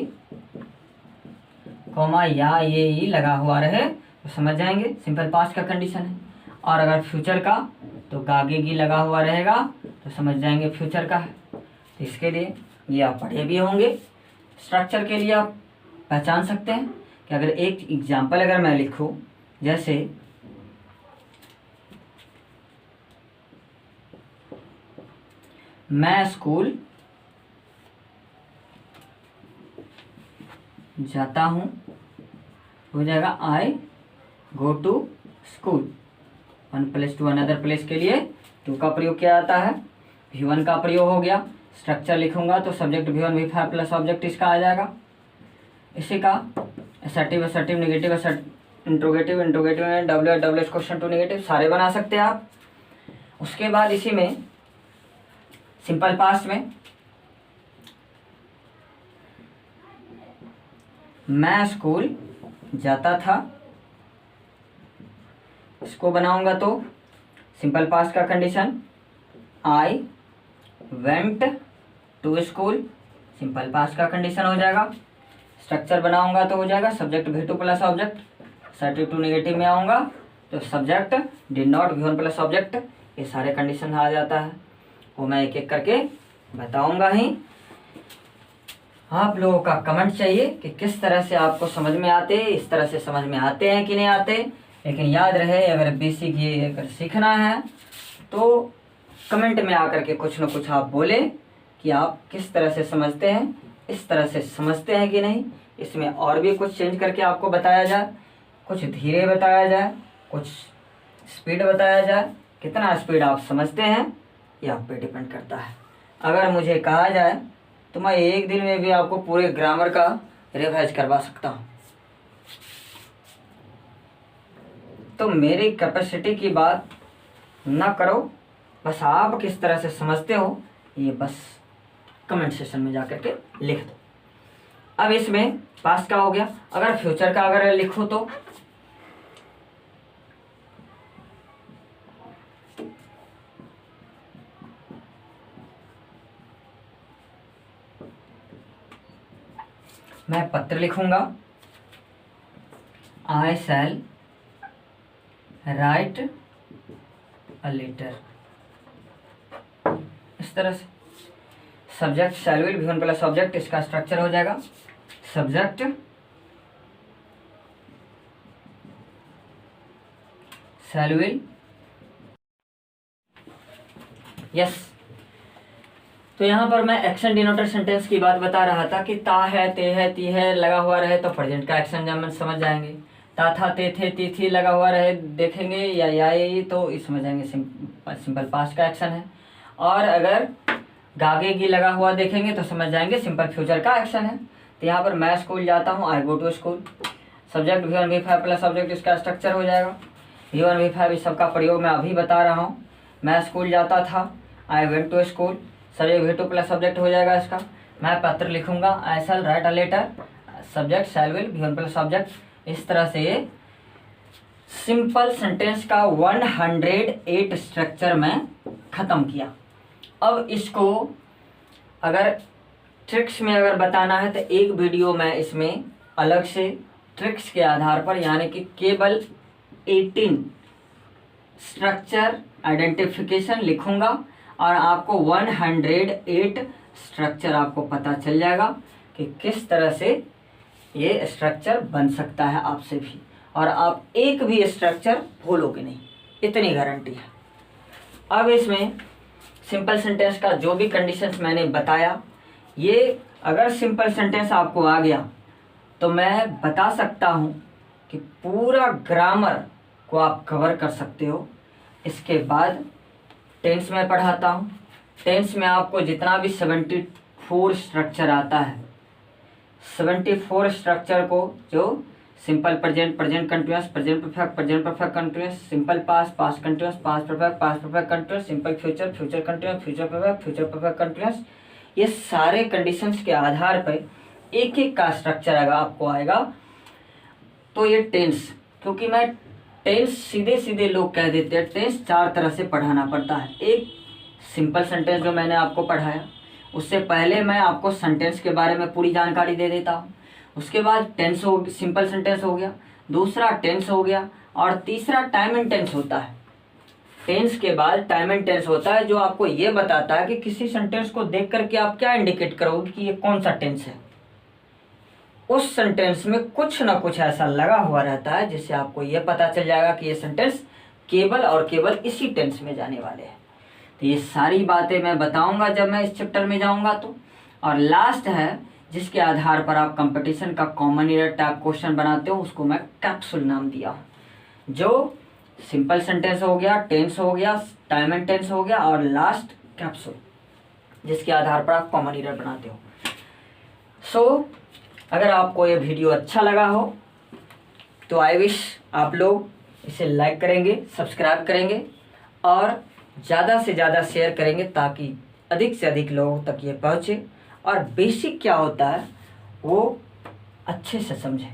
कॉमा या ये ई लगा हुआ रहे तो समझ जाएंगे सिंपल पास्ट का कंडीशन है। और अगर फ्यूचर का तो गागेगी लगा हुआ रहेगा तो समझ जाएंगे फ्यूचर का है। तो इसके लिए ये आप पढ़े भी होंगे। स्ट्रक्चर के लिए आप पहचान सकते हैं कि अगर एक एग्जाम्पल अगर मैं लिखूं, जैसे मैं स्कूल जाता हूँ, हो जाएगा I go to school. One place to another place के लिए टू का प्रयोग किया जाता है, V1 का प्रयोग हो गया। स्ट्रक्चर लिखूंगा तो subject V1 V5 plus object इसका आ जाएगा। इसी का assertive assertive negative interrogative interrogative W W question to negative सारे बना सकते हैं आप। उसके बाद इसी में सिंपल पास्ट में मैं स्कूल जाता था, इसको बनाऊंगा तो सिंपल पास्ट का condition I went to school, simple past का कंडीशन हो जाएगा। स्ट्रक्चर बनाऊंगा तो हो जाएगा subject V2 plus object, assertive to negative में आऊंगा तो subject did not V1 plus object, ये सारे कंडीशन आ जाता है। वो मैं एक एक करके बताऊंगा ही। आप लोगों का कमेंट चाहिए कि किस तरह से आपको समझ में आते, इस तरह से समझ में आते हैं कि नहीं आते। लेकिन याद रहे अगर बेसिक ये अगर सीखना है तो कमेंट में आकर के कुछ न कुछ आप बोले कि आप किस तरह से समझते हैं, इस तरह से समझते हैं कि नहीं। इसमें और भी कुछ चेंज करके आपको बताया जाए, कुछ धीरे बताया जाए, कुछ स्पीड बताया जाए। कितना स्पीड आप समझते हैं ये आप पे डिपेंड करता है। अगर मुझे कहा जाए तो मैं एक दिन में भी आपको पूरे ग्रामर का रिवाइज करवा सकता हूँ। तो मेरी कैपेसिटी की बात ना करो, बस आप किस तरह से समझते हो ये बस कमेंट सेक्शन में जाकर के लिख दो। अब इसमें पास्ट का हो गया, अगर फ्यूचर का अगर लिखो तो मैं पत्र लिखूंगा I shall write a letter, इस तरह से। Subject shall will V1 plus object, इसका स्ट्रक्चर हो जाएगा सब्जेक्ट शैल विल, यस। तो यहाँ पर मैं एक्शन डिनोटर सेंटेंस की बात बता रहा था कि ता है, ते है, ती है लगा हुआ रहे तो प्रेजेंट का एक्शन जब समझ जाएंगे। ता था, ते थे, ती थी लगा हुआ रहे देखेंगे या ये तो ये समझ जाएंगे सिंपल पास्ट का एक्शन है। और अगर गागेगी लगा हुआ देखेंगे तो समझ जाएंगे सिंपल फ्यूचर का एक्शन है। तो यहाँ पर मैं स्कूल जाता हूँ, I go to school, subject V1 V5 plus object, इसका स्ट्रक्चर हो जाएगा V1 V5। इस सबका प्रयोग मैं अभी बता रहा हूँ। मैं स्कूल जाता था, I went to school, subject V2 plus subject हो जाएगा इसका। मैं पत्र लिखूंगा I shall write a letter, subject shall will V1 plus subject. इस तरह से सिंपल सेंटेंस का 108 स्ट्रक्चर में ख़त्म किया। अब इसको अगर ट्रिक्स में अगर बताना है तो एक वीडियो मैं इसमें अलग से ट्रिक्स के आधार पर यानी कि केवल 18 स्ट्रक्चर आइडेंटिफिकेशन लिखूंगा और आपको 108 स्ट्रक्चर आपको पता चल जाएगा कि किस तरह से ये स्ट्रक्चर बन सकता है आपसे भी, और आप एक भी स्ट्रक्चर भूलोगे नहीं, इतनी गारंटी है। अब इसमें सिंपल सेंटेंस का जो भी कंडीशंस मैंने बताया, ये अगर सिंपल सेंटेंस आपको आ गया तो मैं बता सकता हूँ कि पूरा ग्रामर को आप कवर कर सकते हो। इसके बाद टेंस में पढ़ाता हूँ। टेंस में आपको जितना भी 74 स्ट्रक्चर आता है, 74 स्ट्रक्चर को जो simple present, present continuous, present perfect continuous, simple past, past continuous, past perfect continuous, simple future, future continuous, future perfect continuous, ये सारे कंडीशंस के आधार पर एक एक का स्ट्रक्चर अगर आपको आएगा तो ये टेंस, क्योंकि मैं टेंस सीधे सीधे लोग कह देते हैं टेंस 4 तरह से पढ़ाना पड़ता है। एक सिंपल सेंटेंस जो मैंने आपको पढ़ाया, उससे पहले मैं आपको सेंटेंस के बारे में पूरी जानकारी दे देता हूँ। उसके बाद टेंस हो, सिंपल सेंटेंस हो गया, दूसरा टेंस हो गया, और तीसरा टाइम एंड टेंस होता है। टेंस के बाद टाइम एंड टेंस होता है जो आपको ये बताता है कि किसी सेंटेंस को देख करके आप क्या इंडिकेट करोगे कि ये कौन सा टेंस है। उस सेंटेंस में कुछ ना कुछ ऐसा लगा हुआ रहता है जिससे आपको ये पता चल जाएगा कि ये सेंटेंस केवल और केवल इसी टेंस में जाने वाले हैं। तो ये सारी बातें मैं बताऊंगा जब मैं इस चैप्टर में जाऊंगा तो। और लास्ट है जिसके आधार पर आप कंपटीशन का कॉमन एरर टाइप क्वेश्चन बनाते हो, उसको मैं कैप्सूल नाम दिया हूँ, जो सिंपल सेंटेंस हो गया, टेंस हो गया, टाइम एंड टेंस हो गया, और लास्ट कैप्सूल जिसके आधार पर आप कॉमन एरर बनाते हो। सो अगर आपको ये वीडियो अच्छा लगा हो तो आई विश आप लोग इसे लाइक करेंगे, सब्सक्राइब करेंगे और ज़्यादा से ज़्यादा शेयर करेंगे ताकि अधिक से अधिक लोगों तक ये पहुँचे और बेसिक क्या होता है वो अच्छे से समझें।